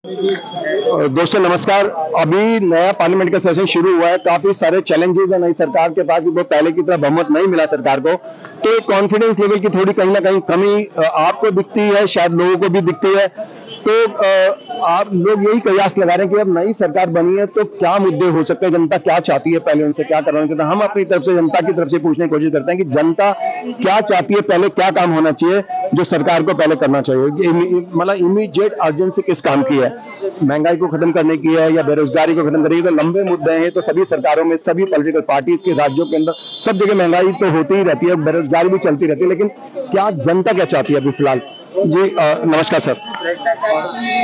दोस्तों नमस्कार। अभी नया पार्लियामेंट का सेशन शुरू हुआ है। काफी सारे चैलेंजेस है नई सरकार के पास। वो पहले की तरह बहुमत नहीं मिला सरकार को, तो कॉन्फिडेंस लेवल की थोड़ी कहीं ना कहीं कमी आपको दिखती है, शायद लोगों को भी दिखती है। तो आप लोग यही कयास लगा रहे हैं कि अब नई सरकार बनी है तो क्या मुद्दे हो सकते हैं, जनता क्या चाहती है, पहले उनसे क्या करवाना चाहते हैं। हम अपनी तरफ से जनता की तरफ से पूछने की कोशिश करते हैं कि जनता क्या चाहती है, पहले क्या काम होना चाहिए जो सरकार को पहले करना चाहिए। मतलब इमीडिएट अर्जेंसी किस काम की है, महंगाई को खत्म करने की है या बेरोजगारी को खत्म करने की। तो लंबे मुद्दे हैं, तो सभी सरकारों में, सभी पॉलिटिकल पार्टीज के राज्यों के अंदर सब जगह महंगाई तो होती ही रहती है, बेरोजगारी भी चलती रहती है। लेकिन क्या जनता क्या चाहती है अभी फिलहाल? जी नमस्कार सर।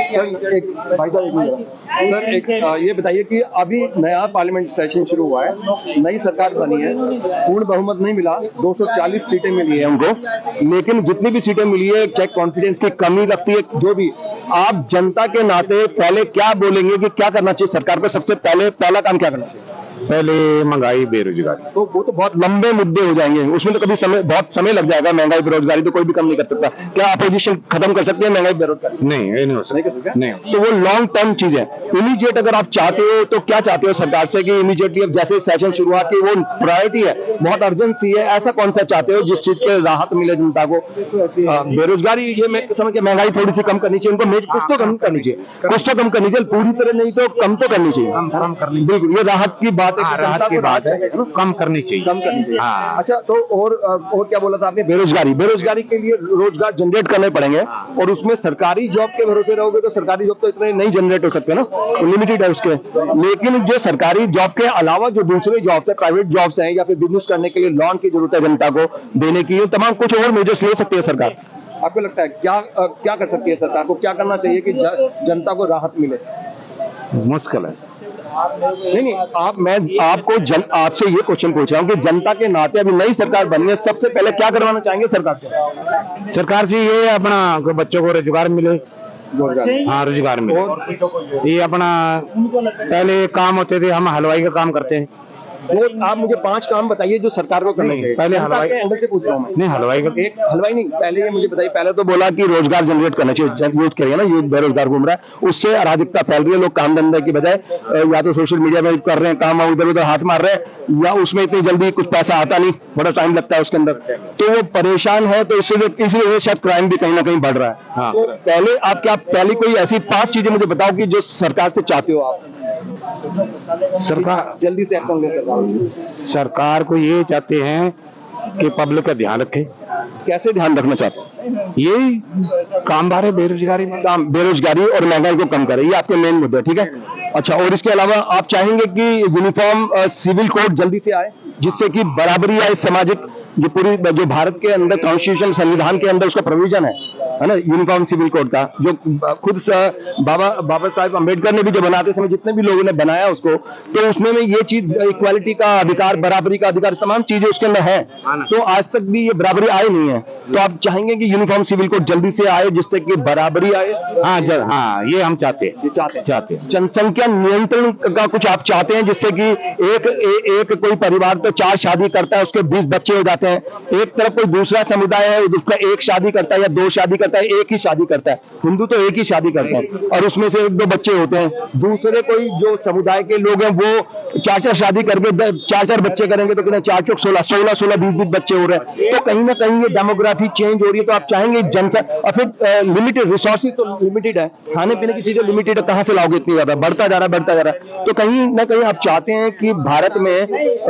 सर एक भाई साहब सर एक ये बताइए कि अभी नया पार्लियामेंट सेशन शुरू हुआ है, नई सरकार बनी है, पूर्ण बहुमत नहीं मिला, 240 सीटें मिली है उनको। लेकिन जितनी भी सीटें मिली है, चाहे कॉन्फिडेंस की कमी लगती है जो भी, आप जनता के नाते पहले क्या बोलेंगे कि क्या करना चाहिए सरकार को? सबसे पहला काम क्या करना चाहिए? पहले महंगाई बेरोजगारी, तो वो तो बहुत लंबे मुद्दे हो जाएंगे, उसमें तो कभी बहुत समय लग जाएगा। महंगाई बेरोजगारी तो कोई भी कम नहीं कर सकता। क्या अपोजिशन खत्म कर सकती है महंगाई बेरोजगारी? नहीं, ये नहीं हो सकता। नहीं कर सकते। नहीं। तो वो लॉन्ग टर्म चीज है। इमीडिएट अगर आप चाहते हो तो क्या चाहते हो सरकार से कि इमीडिएटली अब जैसे सेशन शुरू हुआ कि वो प्रायोरिटी है, बहुत अर्जेंसी है, ऐसा कौन सा चाहते हो जिस चीज के राहत मिले जनता को? बेरोजगारी ये मैं समझ के, महंगाई थोड़ी सी कम करनी चाहिए उनको, कुछ तो कम करनी चाहिए, कुछ तो कम करनी चाहिए, पूरी तरह नहीं तो कम तो करनी चाहिए। कम करनी, बिल्कुल, ये राहत की बात है, राहत की बात है, कम करनी चाहिए, कम करनी चाहिए। हाँ। अच्छा, तो और क्या बोला था आपने? बेरोजगारी के लिए रोजगार जनरेट करने पड़ेंगे, और उसमें सरकारी जॉब के भरोसे रहोगे तो सरकारी जॉब तो इतने नहीं जनरेट हो सकते ना, लिमिटेड है उसके। लेकिन जो सरकारी जॉब के अलावा जो दूसरे जॉब्स है, प्राइवेट जॉब्स हैं, या फिर बिजनेस करने के लिए लोन की जरूरत है जनता को देने की, तमाम कुछ और मेजर्स ले सकती है सरकार। आपको लगता है क्या कर सकती है सरकार को? क्या करना चाहिए कि जनता को राहत मिले? मुश्किल है। नहीं, मैं आपसे ये क्वेश्चन पूछ रहा हूँ कि जनता के नाते अभी नई सरकार बनी है, सबसे पहले क्या करवाना चाहेंगे सरकार से? सरकार से ये अपना बच्चों को रोजगार मिले, हाँ रोजगार मिले। ये अपना पहले काम होते थे, हम हलवाई का काम करते हैं, वो आप मुझे 5 काम बताइए जो सरकार को करना चाहिए। पहले हलवाई के एंगल से पूछ रहा हूँ मैं। नहीं, हलवाई का एक हलवाई नहीं, पहले ये मुझे बताइए। पहले तो बोला कि रोजगार जनरेट करना चाहिए, यूथ करिए ना, यूथ बेरोजगार घूम रहा है, उससे अराजकता फैल रही है। लोग काम धंधे की बजाय या तो सोशल मीडिया में कर रहे हैं काम, इधर उधर हाथ मार रहे हैं, या उसमें इतनी जल्दी कुछ पैसा आता नहीं, थोड़ा टाइम लगता है उसके अंदर, तो वो परेशान है। तो इसलिए शायद क्राइम भी कहीं ना कहीं बढ़ रहा है। हाँ। तो पहले कोई ऐसी 5 चीजें मुझे बताओ कि जो सरकार से चाहते हो आप, सरकार जल्दी से एक्शन ले। सरकार को ये चाहते हैं कि पब्लिक का ध्यान रखे। कैसे ध्यान रखना चाहते हैं? यही काम बारे बेरोजगारी और महंगाई को कम करे, ये आपके मेन मुद्दे, ठीक है। अच्छा, और इसके अलावा आप चाहेंगे कि यूनिफॉर्म सिविल कोड जल्दी से आए, जिससे कि बराबरी आए, सामाजिक जो भारत के अंदर कॉन्स्टिट्यूशन, संविधान के अंदर उसका प्रोविजन है ना, यूनिफॉर्म सिविल कोड का, जो खुद बाबा साहब अम्बेडकर ने भी जो बनाते समय जितने भी लोगों ने बनाया उसको, तो उसमें में ये चीज इक्वालिटी का अधिकार, बराबरी का अधिकार, तमाम चीजें उसके अंदर है। तो आज तक भी ये बराबरी आई नहीं है, तो आप चाहेंगे कि यूनिफॉर्म सिविल कोड जल्दी से आए जिससे कि बराबरी आए? हाँ, ये हम चाहते हैं। जनसंख्या नियंत्रण का कुछ आप चाहते हैं, जिससे कि एक कोई परिवार तो 4 शादी करता है, उसके 20 बच्चे हो जाते हैं। एक तरफ कोई दूसरा समुदाय है, उसका 1 शादी करता है या 2 शादी करता है, 1 ही शादी करता है। हिंदू तो 1 ही शादी करता है और उसमें से 1-2 बच्चे होते हैं। दूसरे कोई जो समुदाय के लोग हैं वो 4-4 शादी करके 4-4 बच्चे करेंगे, तो कितने 4 चौक 16, 16, 20 बच्चे हो रहे हैं। तो कहीं ना कहीं ये डेमोग्राफी चेंज हो रही है। तो आप चाहेंगे जनसंख्या, फिर लिमिटेड रिसोर्सेज तो लिमिटेड है, खाने पीने की चीजें लिमिटेड है, कहां से लाओगे इतनी ज्यादा? बढ़ता जा रहा है। तो कहीं ना कहीं आप चाहते हैं कि भारत में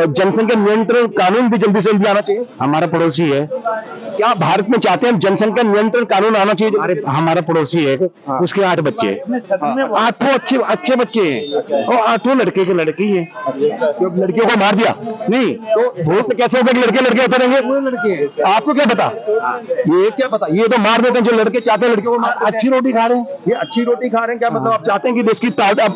जनसंख्या नियंत्रण कानून भी जल्दी से जल्दी आना चाहिए। हमारा पड़ोसी है, क्या भारत में चाहते हैं जनसंख्या नियंत्रण कानून आना चाहिए? हमारा पड़ोसी है, उसके 8 बच्चे हैं, 8 अच्छे बच्चे हैं, और 8 लड़के के लड़की है। तो लड़कियों को मार दिया? नहीं, तो भूल से कैसे होगा कि लड़के होते रहेंगे? आपको क्या पता? ये क्या पता? ये तो मार देते हैं, जो लड़के चाहते हैं लड़कियों को अच्छी रोटी खा रहे हैं। ये अच्छी रोटी खा रहे हैं, क्या मतलब आप चाहते हैं कि देश की तादाद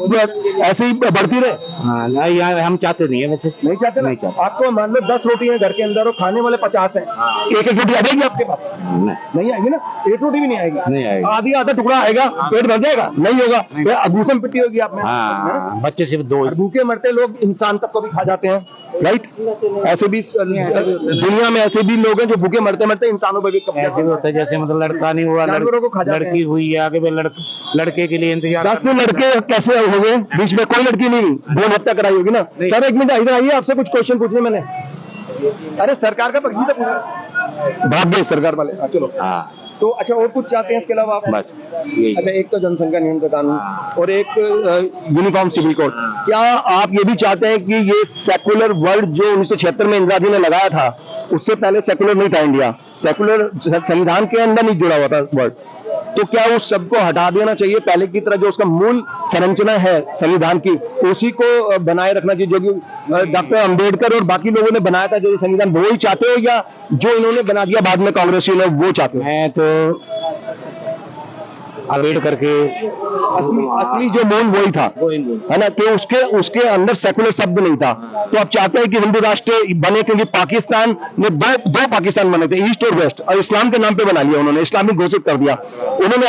ऐसे ही बढ़ती रहे? हाँ नहीं, यहाँ हम चाहते नहीं है वैसे। नहीं चाहते ना? नहीं चाहते। आपको मान लो 10 रोटी है घर के अंदर और खाने वाले 50 हैं, एक एक रोटी आ जाएगी आपके पास? नहीं आएगी ना, एक रोटी भी नहीं आएगी। नहीं आएगी। आधी आधा टुकड़ा आएगा, पेट भर जाएगा? नहीं होगा, अभूषण पिट्टी होगी आप में। हाँ, बच्चे सिर्फ 2 भूखे मरते लोग इंसान तक को भी खा जाते हैं, राइट? ऐसे भी दुनिया में ऐसे भी लोग हैं जो भूखे मरते मरते इंसानों पर भी कब्जा ऐसे भी होता है, जैसे मतलब लड़का नहीं हुआ, जानवरों को खा जाते हैं। लड़की हुई है, आगे भी लड़के के लिए इंतजार 10 लड़के कैसे हो गए? बीच में कोई लड़की नहीं, भ्रूण हत्या कराई होगी ना? सर एक मिनट इधर आइए, आपसे कुछ क्वेश्चन पूछने मैंने। अरे सरकार का पक्ष भी तो पूरा भाग गए सरकार वाले। चलो हाँ, तो अच्छा, और कुछ चाहते हैं इसके अलावा आप? बस यही। अच्छा, एक तो जनसंख्या नियंत्रण कानून और एक यूनिफॉर्म सिविल कोड। क्या आप ये भी चाहते हैं कि ये सेकुलर वर्ड जो 1976 में इंदिरा जी ने लगाया था, उससे पहले सेकुलर नहीं था इंडिया, सेकुलर संविधान के अंदर नहीं जुड़ा हुआ था वर्ड, तो क्या उस शब्द को हटा देना चाहिए? पहले की तरह जो उसका मूल संरचना है संविधान की, उसी को बनाए रखना चाहिए, जो कि डॉक्टर अंबेडकर और बाकी लोगों ने बनाया था जो संविधान, वो ही चाहते हो या जो इन्होंने बना दिया बाद में कांग्रेसियों ने वो चाहते हो? मैं तो अम्बेडकर के असली जो मूल वही था, है ना, कि उसके अंदर सेकुलर शब्द नहीं था। तो आप चाहते हैं कि हिंदू राष्ट्र बने, क्योंकि पाकिस्तान ने दो पाकिस्तान बने थे, ईस्ट और वेस्ट, और इस्लाम के नाम पे बना लिया उन्होंने, इस्लामिक घोषित कर दिया उन्होंने,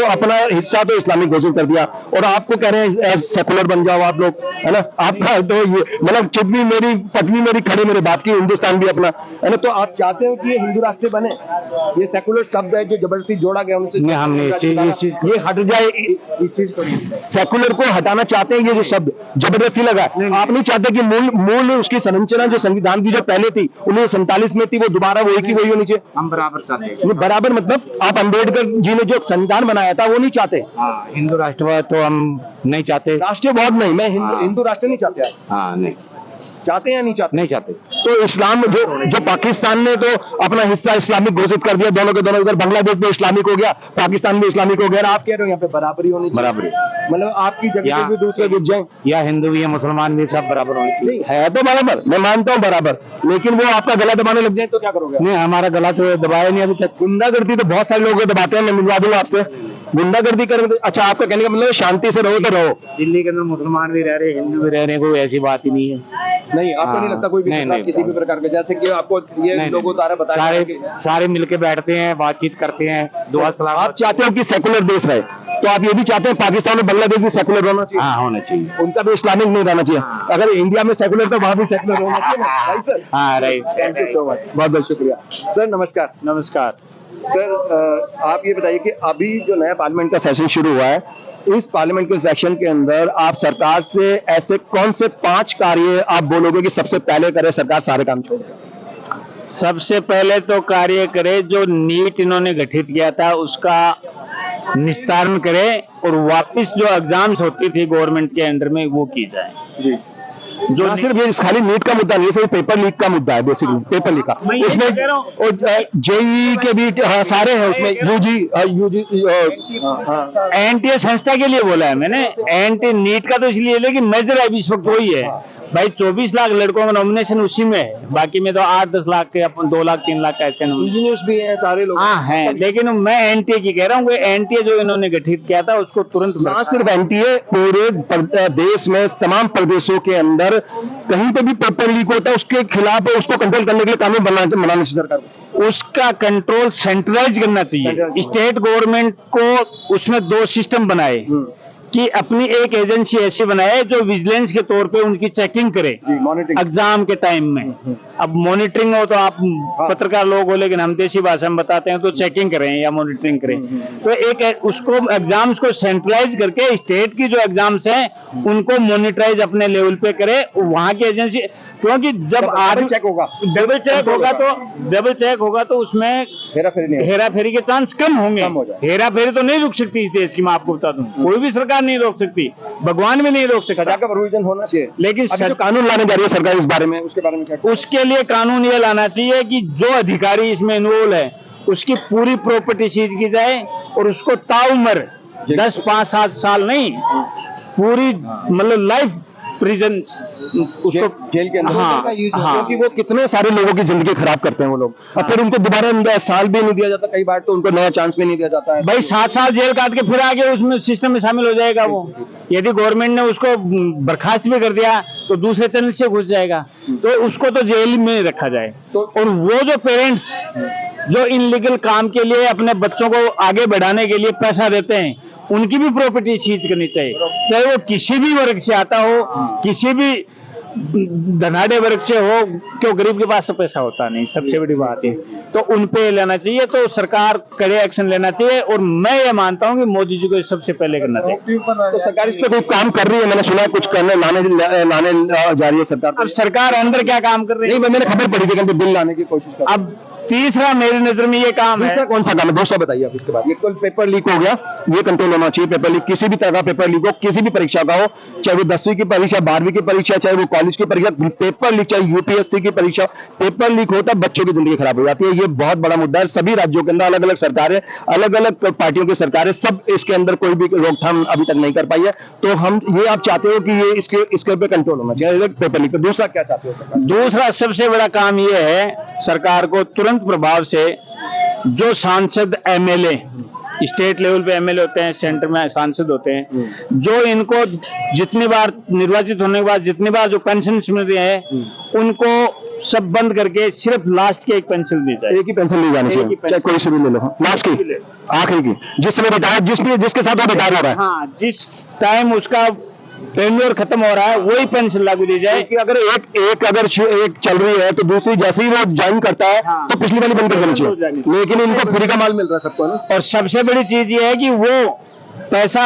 अपना हिस्सा तो इस्लामिक घोषित कर दिया, और आपको कह रहे हैं सेकुलर बन जाओ आप लोग, है ना? आपका तो ये मतलब चुप्पी मेरी पटनी मेरी खड़े मेरे बाप की, हिंदुस्तान भी अपना, है ना? तो आप चाहते हो कि ये हिंदू राष्ट्र बने? ये सेकुलर शब्द है जो जबरदस्ती जोड़ा गया उनसे, हमने ये हट जाए, इस चीज को सेकुलर को हटाना चाहते हैं, ये जो शब्द जबरदस्ती लगा है। आप नहीं चाहते कि मूल उसकी संरचना जो संविधान की जो पहले थी 1947 में थी, वो दोबारा वही की वही होनी चाहिए? हम बराबर चाहते हैं। बराबर मतलब आप अंबेडकर जी ने जो संविधान बनाया था वो नहीं चाहते? हिंदू राष्ट्रवाद तो हम नहीं चाहते। राष्ट्रवाद नहीं, मैं हिंदू राष्ट्र नहीं चाहते। हाँ, नहीं चाहते हैं, नहीं चाहते? नहीं चाहते। तो इस्लाम जो पाकिस्तान ने तो अपना हिस्सा इस्लामिक घोषित कर दिया, दोनों के दोनों, इधर बांग्लादेश में इस्लामिक हो गया, पाकिस्तान में इस्लामिक हो गया, आप कह रहे हो यहाँ पे बराबरी होनी चाहिए? बराबरी, मतलब आपकी जगह भी दूसरे गिर जाए, या हिंदू भी है मुसलमान भी, सब बराबर होने चाहिए। है तो बराबर, मैं मानता हूँ बराबर, लेकिन वो आपका गला दबाने लग जाए तो क्या करोगे? नहीं, हमारा गला तो दबाया नहीं अभी तक। गुंडागर्दी तो बहुत सारे लोग दबाते हैं, मैं मिलवा दूंगा आपसे। गुंडागर्दी करेंगे? अच्छा, आपका कहने का मतलब शांति से रहो तो रहो। दिल्ली के अंदर मुसलमान भी रह रहे, हिंदू भी रह रहे, कोई ऐसी बात ही नहीं है। नहीं, आपको नहीं लगता कोई भी नहीं, किसी भी प्रकार का, जैसे कि आपको ये लोगों द्वारा बताया सारे मिलके बैठते हैं, बातचीत करते हैं, दुआ सलाम। आप चाहते हो कि सेकुलर देश रहे, तो आप ये भी चाहते हैं पाकिस्तान और बांग्लादेश भी सेकुलर होना चाहिए? हाँ, होना चाहिए, उनका भी इस्लामिक नहीं रहना चाहिए। अगर इंडिया में सेकुलर तो वहां भी सेकुलर होना चाहिए ना, राइट सर? हाँ, right. Thank you so much, बहुत बहुत शुक्रिया सर। नमस्कार। नमस्कार सर, आप ये बताइए कि अभी जो नया पार्लियामेंट का सेशन शुरू हुआ है, इस पार्लियामेंट के सेशन के अंदर आप सरकार से ऐसे कौन से 5 कार्य आप बोलोगे कि सबसे पहले करे सरकार सारे काम छोड़ दे? सबसे पहले तो कार्य करे, जो नीट इन्होंने गठित किया था उसका निस्तारण करे, और वापस जो एग्जाम्स होती थी गवर्नमेंट के अंडर में वो की जाए जी। जो सिर्फ ये खाली नीट का मुद्दा नहीं है, सिर्फ पेपर लीक का मुद्दा है, बेसिकली पेपर लीक का, उसमें जेई के भी सारे हैं, उसमें यूजी एनटीए संस्था के लिए बोला है मैंने, एंटी नीट का तो इसलिए लेकिन मेजर है इस वक्त वही है भाई। 24 लाख लड़कों का नॉमिनेशन उसी में है, बाकी में तो 8-10 लाख के, अपन 2 लाख 3 लाख ऐसे इंजीनियर्स भी हैं, सारे लोग हाँ हैं, लेकिन मैं एनटीए की कह रहा हूँ, एनटीए जो इन्होंने गठित किया था उसको तुरंत, ना सिर्फ एनटीए, पूरे देश में तमाम प्रदेशों के अंदर कहीं पे भी पेपर लीक होता है, उसके खिलाफ उसको कंट्रोल करने के लिए कानून बनाना चाहिए सरकार को। उसका कंट्रोल सेंट्रलाइज करना चाहिए। स्टेट गवर्नमेंट को उसमें 2 सिस्टम बनाए कि अपनी एक एजेंसी ऐसी बनाए जो विजिलेंस के तौर पे उनकी चेकिंग करे एग्जाम के टाइम में। अब मॉनिटरिंग हो तो आप पत्रकार लोग हो, लेकिन हम देसी भाषा में बताते हैं तो चेकिंग करें या मॉनिटरिंग करें। तो एक उसको एग्जाम्स को सेंट्रलाइज करके स्टेट की जो एग्जाम्स हैं उनको मॉनिटराइज अपने लेवल पे करे वहां की एजेंसी, क्योंकि जब आदमी डबल चेक होगा तो उसमें हेरा फेरी के चांस कम होंगे। हेरा फेरी तो नहीं रुक सकती इस देश की, मैं आपको बता दूं, कोई भी सरकार नहीं रोक सकती, भगवान भी नहीं रोक सकता। सजा का प्रोविजन होना चाहिए, लेकिन जो कानून लाने जा रही है सरकार इस बारे में, उसके बारे में क्या? उसके लिए कानून ये लाना चाहिए कि जो अधिकारी इसमें इन्वॉल्व है उसकी पूरी प्रॉपर्टी सीज की जाए और उसको ताउम्र 10, 5, 7 साल नहीं, पूरी मतलब लाइफ प्रिजन उसको जेल के अंदर। हाँ, क्योंकि वो कितने सारे लोगों की जिंदगी खराब करते हैं वो लोग, और फिर उनको दोबारा साल भी नहीं दिया जाता, कई बार तो उनको नया चांस भी नहीं दिया जाता है। भाई 7 साल जेल काट के फिर आगे उसमें सिस्टम में शामिल हो जाएगा वो, यदि गवर्नमेंट ने उसको बर्खास्त भी कर दिया तो दूसरे चैनल से घुस जाएगा, तो उसको तो जेल में रखा जाए। और वो जो पेरेंट्स जो इनलीगल काम के लिए अपने बच्चों को आगे बढ़ाने के लिए पैसा देते हैं, उनकी भी प्रॉपर्टी सीज करनी चाहिए, चाहे वो किसी भी वर्ग से आता हो, किसी भी धनाढ़े वर्ग से हो, क्यों गरीब के पास तो पैसा होता नहीं, सबसे बड़ी बात है। तो उन पे लेना चाहिए, तो सरकार कड़े एक्शन लेना चाहिए, और मैं ये मानता हूं कि मोदी जी को सबसे पहले करना चाहिए। तो सरकार इस पे कोई काम कर रही है? मैंने सुना है कुछ करने लाने जा रही है सरकार। अब सरकार अंदर क्या काम कर रही है? नहीं, मैंने खबर पड़ी थी कि बिल लाने की कोशिश कर। अब तीसरा मेरी नजर में ये काम है। कौन सा काम है? दूसरा बताइए आप इसके बाद। ये कल पेपर लीक हो गया, ये कंट्रोल होना चाहिए। पेपर लीक, किसी भी तरह का पेपर लीक हो, किसी भी परीक्षा का हो, चाहे वो 10वीं की परीक्षा, 12वीं की परीक्षा, चाहे वो कॉलेज की परीक्षा, पेपर लीक, चाहे यूपीएससी की परीक्षा, पेपर लीक होता है, बच्चों की जिंदगी खराब हो जाती है। ये बहुत बड़ा मुद्दा है। सभी राज्यों के अंदर अलग अलग सरकारें, अलग अलग पार्टियों की सरकारें, सब इसके अंदर कोई भी रोकथाम अभी तक नहीं कर पाई है। तो हम ये आप चाहते हो कि ये इसके ऊपर कंट्रोल होना चाहिए पेपर लीक। दूसरा क्या चाहते हो? दूसरा सबसे बड़ा काम ये है सरकार को तुरंत प्रभाव से जो सांसद एमएलए, स्टेट लेवल पे एमएलए होते हैं, सेंटर में सांसद होते हैं, जो इनको जितनी बार निर्वाचित होने के बाद जितनी बार जो पेंशन मिल रही है, उनको सब बंद करके सिर्फ लास्ट की एक पेंशन दी जाए। एक ही पेंशन ली जानी चाहिए, चाहे कोई से भी ले लो, लास्ट की, आखिरी की, जिस समय रिटायर, जिसके साथ वो रिटायर हो रहा है, हाँ, जिस टाइम उसका टेन्योर खत्म हो रहा है वही पेंशन लागू दी जाए। कि अगर एक चल रही है तो दूसरी जैसे ही वो ज्वाइन करता है, हाँ, तो पिछली वाली बंद कर देनी चाहिए। लेकिन इनको फ्री का माल मिल रहा है सबको ना। और सबसे बड़ी चीज ये है कि वो पैसा,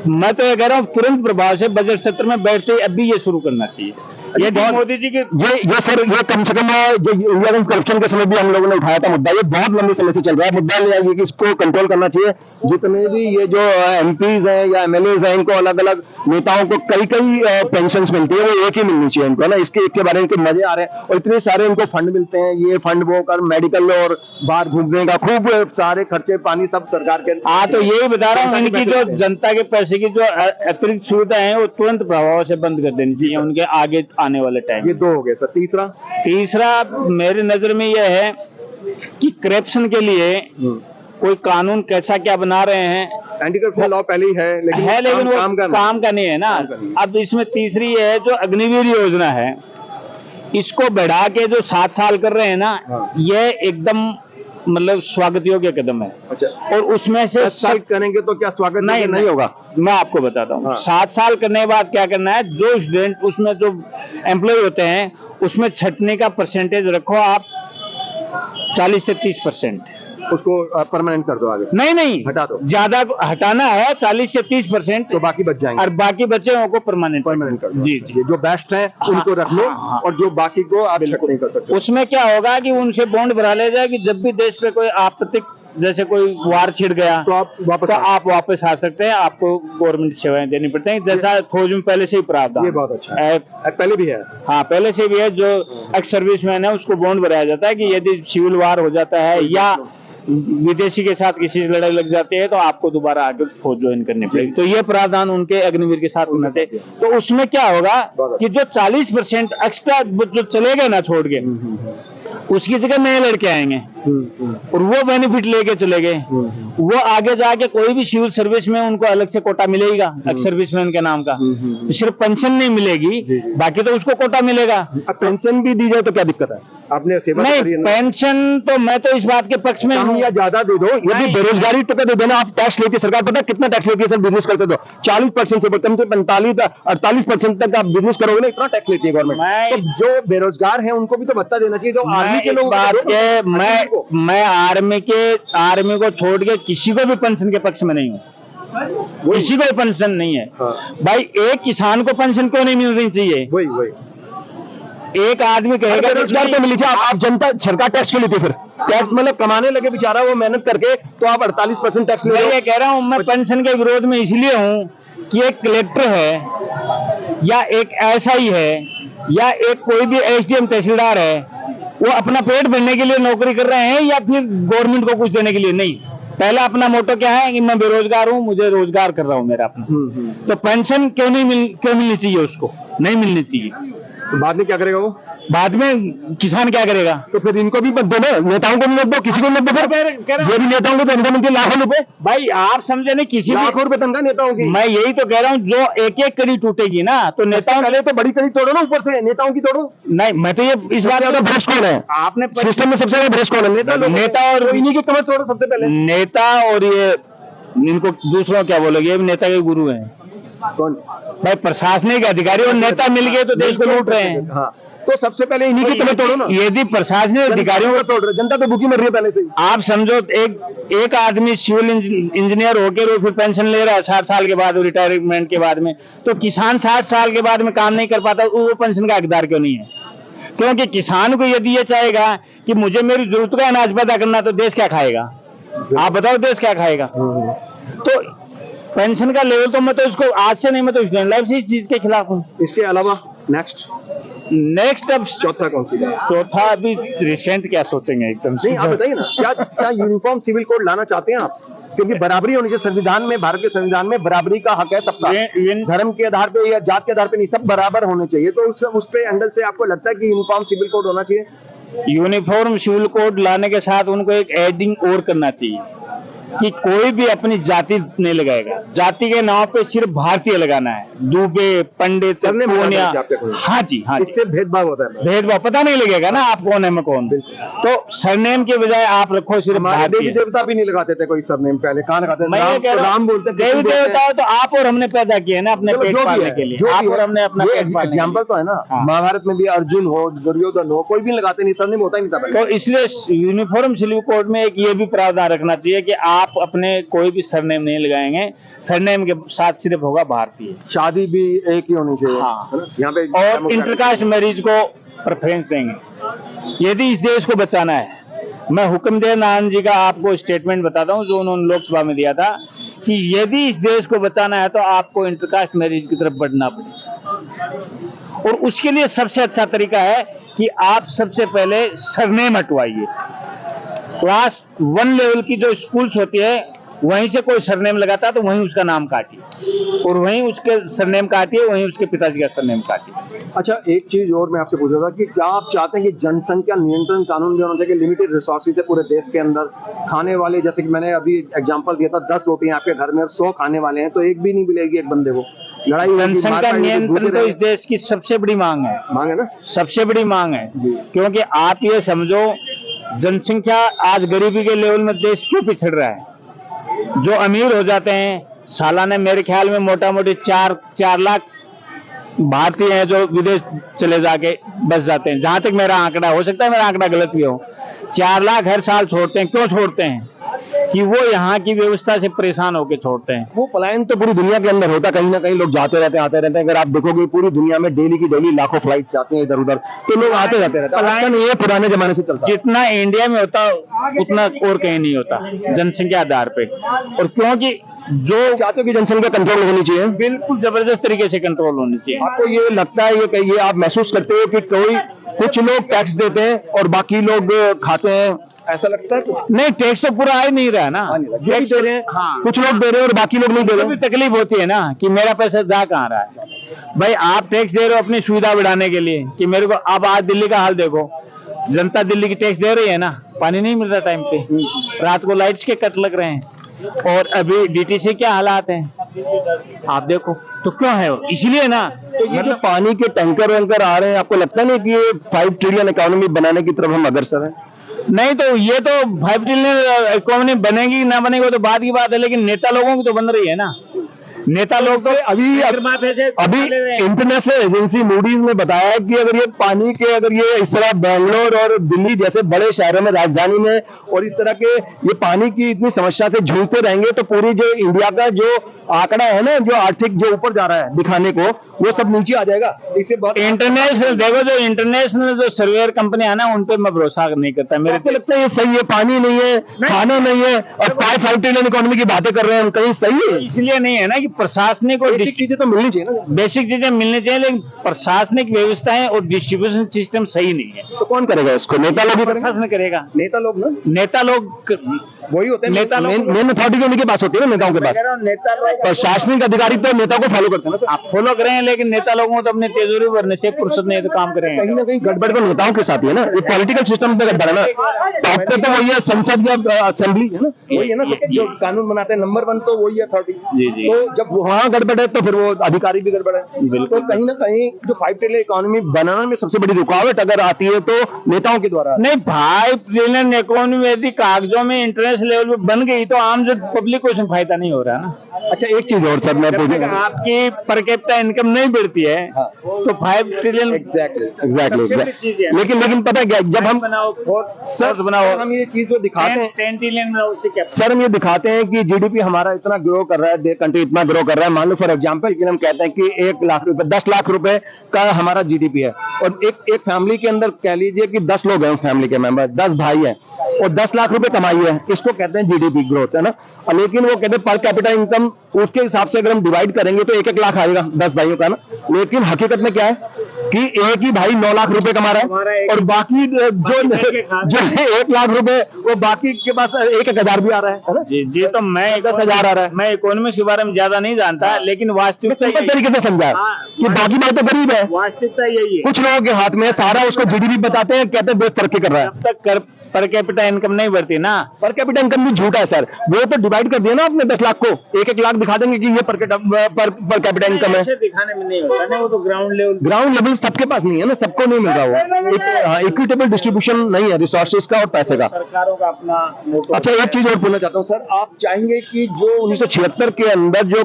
मैं तो ये कह रहा हूँ तुरंत प्रभाव से बजट सत्र में बैठते ही अभी ये शुरू करना चाहिए। ये बहुत मोदी जी की ये सर, ये कम से कम जो इंडिया अगेंस्ट करप्शन के समय भी हम लोगों ने उठाया था मुद्दा, ये बहुत लंबे समय से चल रहा है मुद्दा। ये है कि इसको कंट्रोल करना चाहिए। जितने भी ये जो एमपीज हैं या एमएलएज हैं, इनको अलग अलग नेताओं को कई पेंशन मिलती है, वो एक ही मिलनी चाहिए इनको ना। इसके बारे में इनके मजे आ रहे हैं, और इतने सारे इनको फंड मिलते हैं, ये फंड वो कर मेडिकल और बाहर घूमने का खूब सारे खर्चे पानी सब सरकार के। हाँ, तो यही बता रहा हूँ, इनकी जो जनता के पैसे की जो अतिरिक्त सुविधाएं हैं वो तुरंत प्रभाव से बंद कर देनी चाहिए उनके आगे आने वाले टाइम। ये 2 हो गए सर। तीसरा मेरी नजर में यह है कि करप्शन के लिए कोई कानून कैसा क्या बना रहे हैं। एंटी करप्शन लॉ पहले ही है, लेकिन वो काम का नहीं है ना। अब इसमें तीसरी है जो अग्निवीर योजना है, इसको बढ़ा के जो 7 साल कर रहे हैं ना, ये एकदम मतलब स्वागत योग्य कदम है। अच्छा। और उसमें से करेंगे तो क्या स्वागत नहीं होगा? मैं आपको बताता हूँ। 7 साल करने के बाद क्या करना है, जो स्टूडेंट उसमें जो एम्प्लॉय होते हैं उसमें छटने का परसेंटेज रखो आप 40 से 30%, उसको परमानेंट कर दो आगे। नहीं हटा दो, ज्यादा हटाना है 40 से 30%, तो बाकी बच जाएंगे, और बाकी बच्चे को परमानेंट कर दो। जी, जो बेस्ट है उनको रख लो, और जो बाकी को आप नहीं कर सकते। उसमें क्या होगा कि उनसे बॉन्ड भरा ले जाए कि जब भी देश पे कोई आपत्तिक, जैसे कोई वार छिड़ गया, तो आप वापस आ सकते हैं। आपको गवर्नमेंट सेवाएं देनी पड़ती हैं, जैसा फौज में पहले से ही प्रावधान। ये बहुत अच्छा है, पहले भी है। हाँ, पहले से भी है। जो एक्स सर्विसमैन है उसको बॉन्ड भराया जाता है कि यदि सिविल वार हो जाता है या विदेशी के साथ किसी से लड़ाई लग जाती है तो आपको दोबारा आगे फौज ज्वाइन करनी पड़ेगी। तो ये प्रावधान उनके अग्निवीर के साथ होना चाहिए। तो उसमें क्या होगा कि जो 40% एक्स्ट्रा जो चले गए ना छोड़ के, उसकी जगह नए लड़के आएंगे और वो बेनिफिट लेके चले गए। वो आगे जाके कोई भी सिविल सर्विस में उनको अलग से कोटा मिलेगा, एक्स सर्विसमैन के नाम का। सिर्फ पेंशन नहीं मिलेगी, बाकी तो उसको कोटा मिलेगा। पेंशन भी दी जाए तो क्या दिक्कत है? आपने सेवा नहीं, पेंशन तो मैं तो इस बात के पक्ष में हूँ, या ज्यादा दे दो। यदि बेरोजगारी तो दे देना। आप टैक्स लेती है सरकार, पता कितना टैक्स लेती है सर बिजनेस करते तो? 40% से कम से 45-48% तक आप बिजनेस करोगे ना, इतना टैक्स लेती है गवर्नमेंट। तो जो बेरोजगार है उनको भी तो भत्ता देना चाहिए। जो आर्मी के लोग, मैं आर्मी को छोड़ के किसी को भी पेंशन के पक्ष में नहीं हूँ। किसी को पेंशन नहीं है। भाई, एक किसान को पेंशन क्यों नहीं मिलनी चाहिए? वही एक आदमी कहेगा बेरोजगार को मिली चाहिए। आप जनता, सरकार टैक्स क्यों लेती है फिर? टैक्स मतलब कमाने लगे बेचारा वो मेहनत करके, तो आप 48% टैक्स ले रहे हो। मैं ये कह रहा हूँ, मैं पेंशन के विरोध में इसलिए हूँ कि एक कलेक्टर है या एक एसआई है या एक कोई भी एसडीएम तहसीलदार है, वो अपना पेट भरने के लिए नौकरी कर रहे हैं या फिर गवर्नमेंट को कुछ देने के लिए? नहीं। पहला अपना मोटो क्या है कि मैं बेरोजगार हूँ, मुझे रोजगार कर रहा हूँ मेरा अपना। तो पेंशन क्यों मिलनी चाहिए? उसको नहीं मिलनी चाहिए। बाद में क्या करेगा वो? बाद में किसान क्या करेगा? तो फिर इनको भी मत दो ना, नेताओं को भी मत दो, किसी को मत दो। फिर ये भी नेताओं को तनख्वाह मिलती है लाखों रुपए। भाई आप समझे नहीं, किसी लाखों रुपए तनख्वाह नेताओं की। मैं यही तो कह रहा हूँ, जो एक एक कड़ी टूटेगी ना तो नेताओं पहले तो बड़ी कड़ी तोड़ो ना, ऊपर से नेताओं की तोड़ो। नहीं, मैं तो ये इस बात ज्यादा भ्रष्ट कौन है आपने सिस्टम में? सबसे ज्यादा भ्रष्ट कौन है? नेता और इन्हीं की कमर तोड़ो सबसे पहले। नेता और ये इनको दूसरों क्या बोलोगे, ये भी नेता के गुरु हैं। कौन? भाई प्रशासनिक अधिकारी और नेता मिलके तो देश को लूट रहे हैं। हाँ, तो सबसे पहले इन्हीं की कमर तोड़ो ना। यदि प्रशासनिक अधिकारियों को तोड़ रहे, जनता तो भूखी मर रही है पहले से ही। आप समझो, एक आदमी सिविल इंजीनियर होकर फिर पेंशन ले रहा है 60 साल के बाद, रिटायरमेंट के बाद में, तो किसान 60 साल के बाद में काम नहीं कर पाता, वो पेंशन का हकदार क्यों नहीं है? क्योंकि किसान को यदि ये चाहेगा कि मुझे मेरी जरूरत का अनाज पैदा करना, तो देश क्या खाएगा? आप बताओ, देश क्या खाएगा? तो पेंशन का लेवल तो मैं तो इसको आज से नहीं, मैं तो लाइफ से इस चीज के खिलाफ हूँ। इसके अलावा नेक्स्ट अब चौथा कौन सी बात? चौथा अभी रिसेंट क्या सोचेंगे एकदम से? नहीं, आप बताइए ना, क्या यूनिफॉर्म सिविल कोड लाना चाहते हैं आप? क्योंकि बराबरी होनी चाहिए संविधान में, भारत के संविधान में बराबरी का हक है सबका, धर्म के आधार पे या जात के आधार पे नहीं, सब बराबर होने चाहिए। तो उस पे एंगल से आपको लगता है कि यूनिफॉर्म सिविल कोड होना चाहिए? यूनिफॉर्म सिविल कोड लाने के साथ उनको एक एडिंग और करना चाहिए कि कोई भी अपनी जाति नहीं लगाएगा, जाति के नाम पे सिर्फ भारतीय लगाना है। दुबे, पंडित, पूनिया, हाँ जी, हाँ, इससे भेदभाव होता है। भेदभाव पता नहीं लगेगा ना आप कौन है मैं कौन। तो सरनेम के बजाय आप रखो सिर्फ भारतीय। देवी देवता भी नहीं लगाते थे कोई सरनेम, पहले कहाँ लगाते थे? राम बोलते। देवी देवता तो आप और हमने पैदा किए ना अपने पेट पालने के लिए, आप और हमने अपना पेट पालने। एग्जाम्पल तो है ना, महाभारत में भी अर्जुन हो, दुर्योधन हो, कोई भी लगाते नहीं, सरनेम होता ही नहीं था। तो इसलिए यूनिफॉर्म सिविल कोड में एक ये भी प्रावधान रखना चाहिए कि आप अपने कोई भी सरनेम नहीं लगाएंगे, सरनेम के साथ सिर्फ होगा भारतीय। शादी भी एक ही होनी चाहिए। हाँ, यहाँ पे और इंटरकास्ट मैरिज को प्रेफरेंस देंगे। यदि इस देश को बचाना है, मैं हुक्मदेव आनंद जी का आपको स्टेटमेंट बताता हूँ जो उन्होंने लोकसभा में दिया था कि यदि इस देश को बचाना है तो आपको इंटरकास्ट मैरिज की तरफ बढ़ना पड़ेगा, और उसके लिए सबसे अच्छा तरीका है कि आप सबसे पहले सरनेम हटवाइए। क्लास 1 लेवल की जो स्कूल्स होती है वहीं से कोई सरनेम लगाता है तो वहीं उसका नाम काटिए, और वहीं उसके सरनेम काटिए, वहीं उसके पिताजी का सरनेम काटिए। अच्छा, एक चीज और मैं आपसे पूछ रहा था कि क्या आप चाहते हैं कि जनसंख्या नियंत्रण कानून जो होना चाहिए, लिमिटेड रिसोर्सेज है पूरे देश के अंदर, खाने वाले, जैसे कि मैंने अभी एग्जांपल दिया था, 10 रोटियां आपके घर में और 100 खाने वाले हैं, तो एक भी नहीं मिलेगी एक बंदे को। लड़ाई, जनसंख्या नियंत्रण तो इस देश की सबसे बड़ी मांग है ना, सबसे बड़ी मांग है। क्योंकि आप ये समझो, जनसंख्या आज गरीबी के लेवल में देश क्यों पिछड़ रहा है? जो अमीर हो जाते हैं, सालाना मेरे ख्याल में मोटा मोटी 4 लाख भारतीय हैं जो विदेश चले जाके बस जाते हैं, जहां तक मेरा आंकड़ा, हो सकता है मेरा आंकड़ा गलत भी हो। 4 लाख हर साल छोड़ते हैं। क्यों छोड़ते हैं? कि वो यहाँ की व्यवस्था से परेशान होकर छोड़ते हैं। वो पलायन तो पूरी दुनिया के अंदर होता, कहीं ना कहीं लोग जाते रहते हैं, आते रहते हैं। अगर आप देखोगे पूरी दुनिया में डेली की डेली लाखों फ्लाइट जाती हैं इधर उधर, तो लोग आते जाते रहते हैं। पलायन ये पुराने जमाने से चलता है। जितना इंडिया में होता उतना और कहीं नहीं होता जनसंख्या आधार पे। और क्योंकि जो चाहते हो कि जनसंख्या कंट्रोल होनी चाहिए, बिल्कुल जबरदस्त तरीके से कंट्रोल होनी चाहिए। आपको ये लगता है, ये आप महसूस करते हो कि कुछ लोग टैक्स देते हैं और बाकी लोग खाते हैं, ऐसा लगता है? कुछ नहीं, टैक्स तो पूरा आ ही नहीं रहा है ना, टैक्स दे रहे हैं। हाँ। कुछ लोग दे रहे हैं और बाकी लोग नहीं दे रहे हैं। तकलीफ होती है ना कि मेरा पैसा जा कहाँ रहा है। भाई आप टैक्स दे रहे हो अपनी सुविधा बढ़ाने के लिए कि मेरे को, अब आज दिल्ली का हाल देखो, जनता दिल्ली की टैक्स दे रही है ना, पानी नहीं मिल रहा टाइम पे, रात को लाइट्स के कट लग रहे हैं, और अभी डीटीसी क्या हालात हैं आप देखो। तो क्यों है? इसलिए ना, तो ये मतलब पानी के टैंकर वैंकर आ रहे हैं, आपको लगता नहीं कि ये 5 ट्रिलियन इकोनॉमी बनाने की तरफ हम अग्रसर हैं? नहीं, तो ये तो 5 ट्रिलियन इकोनॉमी बनेगी ना बनेगी वो तो बाद की बात है, लेकिन नेता लोगों की तो बन रही है ना। नेता लोग तो अभी इंटरनेशनल एजेंसी मूडीज ने बताया कि अगर ये पानी के, अगर ये इस तरह बेंगलोर और दिल्ली जैसे बड़े शहरों में, राजधानी में, और इस तरह के ये पानी की इतनी समस्या से जूझते रहेंगे तो पूरी जो इंडिया का जो आंकड़ा है ना, जो आर्थिक जो ऊपर जा रहा है दिखाने को, वो सब नीचे आ जाएगा। इससे बहुत इंटरनेशनल देखो, जो इंटरनेशनल जो सर्वेयर कंपनी है ना, उन पे मैं भरोसा नहीं करता। मेरे को लगता है ये सही है, पानी नहीं है, खाना नहीं है, और 5 ट्रिलियन इकोनॉमी की बातें कर रहे हैं, कहीं सही है? इसलिए नहीं है ना कि प्रशासनिक और बेसिक चीजें तो मिलनी चाहिए ना, बेसिक चीजें मिलनी चाहिए, लेकिन प्रशासनिक व्यवस्थाएं और डिस्ट्रीब्यूशन सिस्टम सही नहीं है। तो कौन करेगा इसको? नेता लोग ही प्रशासन करेगा। नेता लोग ना, नेता लोग वही होते हैं नेता लोग मेन अथॉरिटी उन्हीं के पास होती है ना, नेताओं के पास। नेता लोग प्रशासनिक अधिकारी तो नेता को फॉलो करते हैं ना। आप फॉलो कर रहे हैं, लेकिन नेता लोगों को तो अपने तेजोरी भरने से फुर्सत नहीं है, तो काम करेंगे। कहीं ना कहीं गड़बड़ तो नेताओं के साथ ही है ना, ये पॉलिटिकल सिस्टम पे गड़बड़ है ना। टॉप पे तो वही है संसद या असेंबली है ना, वही है ना जो कानून बनाते हैं, नंबर 1 तो वही है अथॉरिटी। तो जब वहाँ गड़बड़ है तो फिर वो अधिकारी भी गड़बड़ है। तो कहीं ना कहीं जो 5 ट्रिलियन इकोनॉमी बनाने में सबसे बड़ी रुकावट अगर आती है तो नेताओं के द्वारा। नहीं, 5 ट्रिलियन इकोनॉमी यदि कागजों में इंटरनेशनल लेवल पे बन गई तो आम जो पब्लिक को इसमें फायदा नहीं हो रहा ना। अच्छा एक चीज और सर मैं पूछ, आपकी पर कैपिटा इनकम नहीं बढ़ती है तो 5 ट्रिलियन एग्जैक्टली लेकिन पता है क्या, जब हम बनाओ हम ये चीज जो दिखाते हैं 10 ट्रिलियन बनाओ, उससे क्या सर, हम ये दिखाते हैं कि जीडीपी हमारा इतना ग्रो कर रहा है, कंट्री इतना ग्रो कर रहा है। मान लो फॉर एग्जांपल कि हम कहते हैं कि 1 लाख रुपए 10 लाख रुपए का हमारा जीडीपी है, और एक फैमिली के अंदर कह लीजिए कि 10 लोग हैं फैमिली के मेंबर, 10 भाई हैं और 10 लाख रुपए कमाई है, इसको कहते हैं जीडीपी ग्रोथ है ना। लेकिन वो कहते हैं पर कैपिटा इनकम, उसके हिसाब से अगर हम डिवाइड करेंगे तो 1-1 लाख आएगा 10 भाइयों का ना। लेकिन हकीकत में क्या है कि एक ही भाई 9 लाख रुपए कमा रहा है और बाकी जो 1 लाख रुपए वो बाकी के पास 1-1 हजार भी आ रहा है ना। जी तो मैं 10,000 आ रहा है। मैं इकोनॉमिक्स के बारे में ज्यादा नहीं जानता, लेकिन वास्तविकता सिंपल तरीके से समझा कि बाकी बात तो गरीब है, वास्तविकता यही है। कुछ लोगों के हाथ में सारा, उसको जीडीपी बताते हैं, कहते हैं देश तरक्की कर रहा है। जब तक पर कैपिटा इनकम नहीं बढ़ती ना, पर कैपिटा इनकम भी झूठा है सर, वो तो डिवाइड कर दिया ना आपने 10 लाख को, 1-1 लाख दिखा देंगे कि ये पर कैपिटा इनकम है। ऐसे दिखाने में नहीं होता ना, वो तो ग्राउंड लेवल सबके पास नहीं है ना, सबको नहीं मिल रहा वो, इक्विटेबल डिस्ट्रीब्यूशन नहीं है रिसोर्सेज का और पैसे का। सरकारों का अपना। अच्छा एक चीज और बोलना चाहता हूँ सर, आप चाहेंगे कि जो 1976 के अंदर जो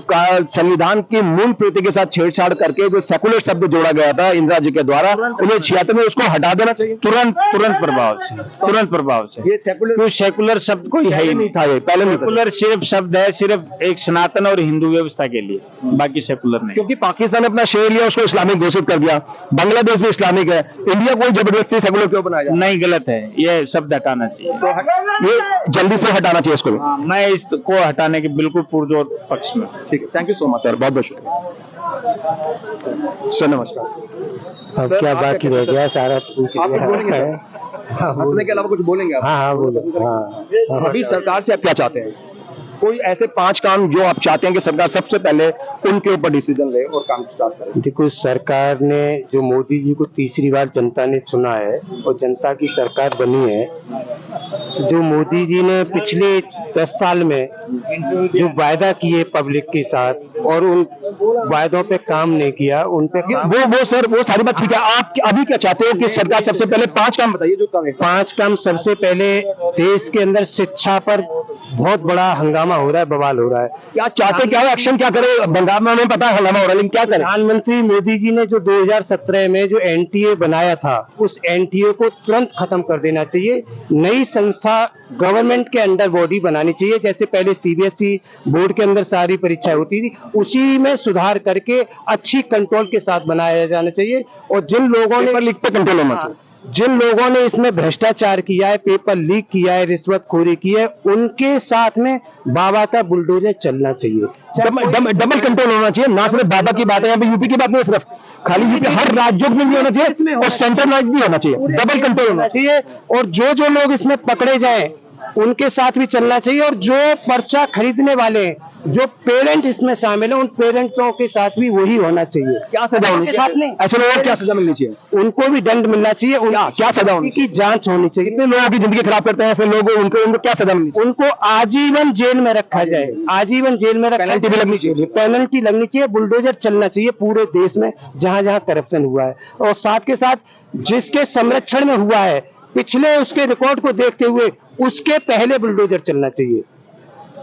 संविधान की मूल प्रीति के साथ छेड़छाड़ करके जो सेकुलर शब्द जोड़ा गया था इंदिरा जी के द्वारा 1976 में, उसको हटा देना चाहिए तुरंत प्रभाव से। ये सेकुलर शब्द कोई है ही नहीं था, ये पहले सेकुलर सिर्फ शब्द है, सिर्फ एक सनातन और हिंदू व्यवस्था के लिए, बाकी सेकुलर नहीं। क्योंकि पाकिस्तान ने अपना शेयर लिया, उसको इस्लामिक घोषित कर दिया, बांग्लादेश भी इस्लामिक है, इंडिया को जबरदस्ती सेकुलर क्यों बनाया जाए? नहीं, गलत है, ये शब्द हटाना चाहिए, तो ये जल्दी से हटाना चाहिए इसको। मैं इसको हटाने के बिल्कुल पुरजोर पक्ष में। ठीक है, thank you so much sir, बहुत बहुत शुक्रिया सर, नमस्कार। अब क्या बाकी रह गया, सारा पूछ लिया है। हंसने के अलावा कुछ बोलेंगे आप? हाँ बोलो। हाँ अभी सरकार से आप क्या चाहते हैं? कोई ऐसे 5 काम जो आप चाहते हैं कि सरकार सबसे पहले उनके ऊपर डिसीजन ले और काम स्टार्ट करे? देखो, सरकार ने जो मोदी जी को तीसरी बार जनता ने चुना है और जनता की सरकार बनी है, तो जो मोदी जी ने पिछले 10 साल में जो वायदा किए पब्लिक के साथ और उन वायदों पे काम नहीं किया, उन पे वो सर वो सारी बात ठीक है, आप अभी क्या चाहते हो कि सरकार सबसे पहले 5 काम बताइए जो करें? 5 काम। सबसे पहले देश के अंदर शिक्षा पर बहुत बड़ा हंगामा हो रहा है, बवाल हो रहा है। क्या चाहते, क्या एक्शन क्या करे? बंगाल में हमें पता है हंगामा हो रहा है, लेकिन क्या करें? प्रधानमंत्री मोदी जी ने जो 2017 में जो एनटीए बनाया था, उस एनटीए को तुरंत खत्म कर देना चाहिए। नई संस्था गवर्नमेंट के अंडर बॉडी बनानी चाहिए, जैसे पहले सीबीएसई बोर्ड के अंदर सारी परीक्षाएं होती थी, उसी में सुधार करके अच्छी कंट्रोल के साथ बनाया जाना चाहिए। और जिन लोगों ने लीक पे कंट्रोल होना चाहिए, जिन लोगों ने इसमें भ्रष्टाचार किया है, पेपर लीक किया है, रिश्वतखोरी की है, उनके साथ में बाबा का बुलडोजर चलना चाहिए। डबल कंट्रोल होना चाहिए, ना सिर्फ बाबा की बात है, यहाँ पे यूपी की बात नहीं, सिर्फ खाली यूपी, हर राज्यों में भी होना चाहिए और सेंट्रलाइज भी होना चाहिए, डबल कंट्रोल होना चाहिए। और जो लोग इसमें पकड़े जाएं उनके साथ भी चलना चाहिए, और जो पर्चा खरीदने वाले हैं, जो पेरेंट इसमें शामिल है, उन पेरेंट्सों के साथ भी वही होना चाहिए। क्या सजा होनी चाहिए? ऐसे लोगों को क्या सजा मिलनी चाहिए? उनको भी दंड मिलना चाहिए। क्या सजा होनी की जांच होनी चाहिए। कितने लोगों की जिंदगी खराब करते हैं ऐसे लोग, उनको क्या सजा मिलनी चाहिए? उनको आजीवन जेल में रखा जाए, आजीवन जेल में पेनल्टी भी लगनी चाहिए, पेनल्टी लगनी चाहिए। बुलडोजर चलना चाहिए पूरे देश में जहां जहां करप्शन हुआ है, और साथ के साथ जिसके संरक्षण में हुआ है, पिछले उसके रिकॉर्ड को देखते हुए उसके पहले बुलडोजर चलना चाहिए।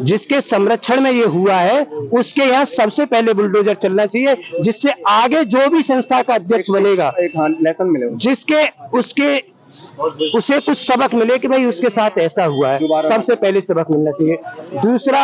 जिसके संरक्षण में ये हुआ है उसके यहाँ सबसे पहले बुलडोजर चलना चाहिए, जिससे आगे जो भी संस्था का अध्यक्ष बनेगा एक लेसन मिले, जिसके उसे कुछ सबक मिले कि भाई उसके साथ ऐसा हुआ है, सबसे पहले सबक मिलना चाहिए। दूसरा,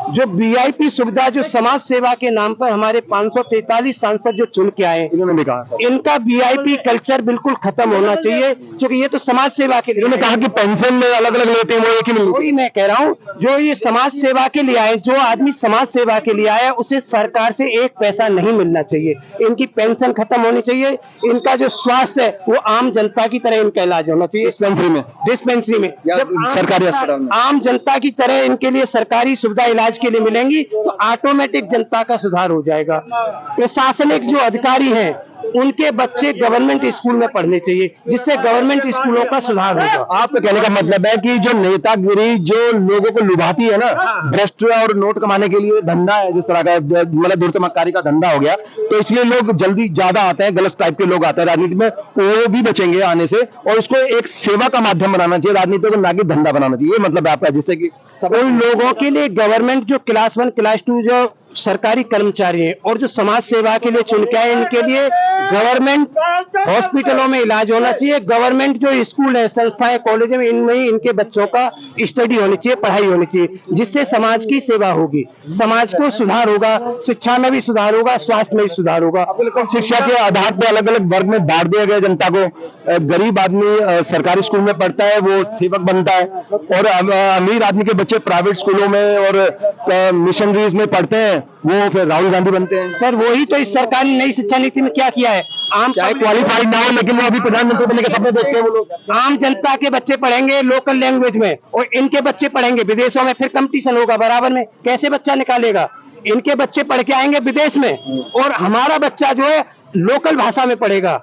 जो वीआईपी सुविधा, जो समाज सेवा के नाम पर हमारे 543 सांसद जो चुन के आए, इन्होंने भी कहा, इनका वीआईपी कल्चर बिल्कुल खत्म होना चाहिए, क्योंकि ये तो समाज सेवा के लिए। इन्होंने कहा कि पेंशन अलग अलग लेते हैं, वो एक ही मिलती है। वही मैं कह रहा हूँ, जो ये समाज सेवा के लिए आए, जो आदमी समाज सेवा के लिए आया, उसे सरकार से एक पैसा नहीं मिलना चाहिए। इनकी पेंशन खत्म होनी चाहिए। इनका जो स्वास्थ्य है वो आम जनता की तरह इनका इलाज होना चाहिए, डिस्पेंसरी में या जब सरकारी अस्पताल में। आम जनता की तरह इनके लिए सरकारी सुविधा इलाज के लिए मिलेंगी तो ऑटोमेटिक जनता का सुधार हो जाएगा। प्रशासनिक जो अधिकारी हैं उनके बच्चे गवर्नमेंट स्कूल में पढ़ने चाहिए, जिससे गवर्नमेंट स्कूलों का सुधार होगा। आपके कहने का मतलब है कि जो नेतागिरी जो लोगों को लुभाती है ना, भ्रष्ट और नोट कमाने के लिए धंधा है, जिस तरह का मतलब धूर्तमक्कारी का धंधा हो गया, तो इसलिए लोग जल्दी ज्यादा आते हैं, गलत टाइप के लोग आते हैं राजनीति में, वो भी बचेंगे आने से, और इसको एक सेवा का माध्यम बनाना चाहिए राजनीति को, ना कि धंधा बनाना चाहिए। ये मतलब आपका, जिससे कि उन लोगों के लिए गवर्नमेंट जो क्लास 1 क्लास 2 जो सरकारी कर्मचारी हैं और जो समाज सेवा के लिए चुन के आए, इनके लिए गवर्नमेंट हॉस्पिटलों में इलाज होना चाहिए। गवर्नमेंट जो स्कूल है, संस्थाएं, कॉलेज में, इनमें ही इनके बच्चों का स्टडी होनी चाहिए, पढ़ाई होनी चाहिए, जिससे समाज की सेवा होगी, समाज को सुधार होगा, शिक्षा में भी सुधार होगा, स्वास्थ्य में भी सुधार होगा। शिक्षा के आधार पर अलग अलग वर्ग में बांट दिया गया जनता को। गरीब आदमी सरकारी स्कूल में पढ़ता है, वो सेवक बनता है, और अमीर आदमी के बच्चे प्राइवेट स्कूलों में और मिशनरीज में पढ़ते हैं, वो फिर राहुल गांधी बनते हैं। सर वही तो इस सरकार ने नई शिक्षा नीति में क्या किया है, चाहे क्वालिफाइड ना हो, लेकिन वो अभी प्रधानमंत्री बनने के सपने देखते हैं वो लोग। आम जनता के बच्चे पढ़ेंगे लोकल लैंग्वेज में, और इनके बच्चे पढ़ेंगे विदेशों में, फिर कंपटीशन होगा बराबर में, कैसे बच्चा निकालेगा? इनके बच्चे पढ़ के आएंगे विदेश में, और हमारा बच्चा जो है लोकल भाषा में पढ़ेगा।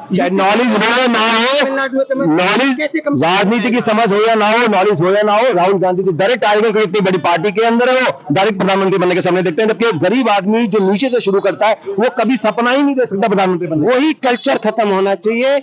चाहे नॉलेज हो या ना हो, नॉलेज, राजनीति की समझ हो या ना हो, नॉलेज हो या ना हो, राहुल गांधी जी डायरेक्ट आएंगे, कोई इतनी बड़ी पार्टी के अंदर है, वो डायरेक्ट प्रधानमंत्री बनने के सामने देखते हैं, जबकि गरीब आदमी जो नीचे से शुरू करता है वो कभी सपना ही नहीं दे सकता प्रधानमंत्री बनने। वही कल्चर खत्म होना चाहिए।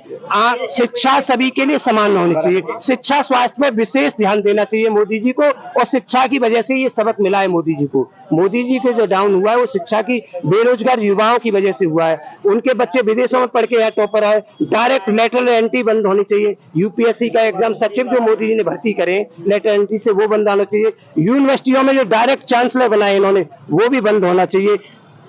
शिक्षा सभी के लिए समान होनी चाहिए, शिक्षा स्वास्थ्य में विशेष ध्यान देना चाहिए मोदी जी को, और शिक्षा की वजह से ये सबक मिला है मोदी जी को। मोदी जी को जो डाउन हुआ है वो शिक्षा की, बेरोजगार युवाओं की वजह से हुआ है। उनके बच्चे विदेशों में पढ़ के यहाँ टॉपर आए। डायरेक्ट लेटरल एंट्री बंद होनी चाहिए। यूपीएससी का एग्जाम सचिव जो मोदी जी ने भर्ती करे लेटरल एंट्री से, वो बंद होना चाहिए। यूनिवर्सिटियों में जो डायरेक्ट चांसलर बनाए इन्होंने, वो भी बंद होना चाहिए।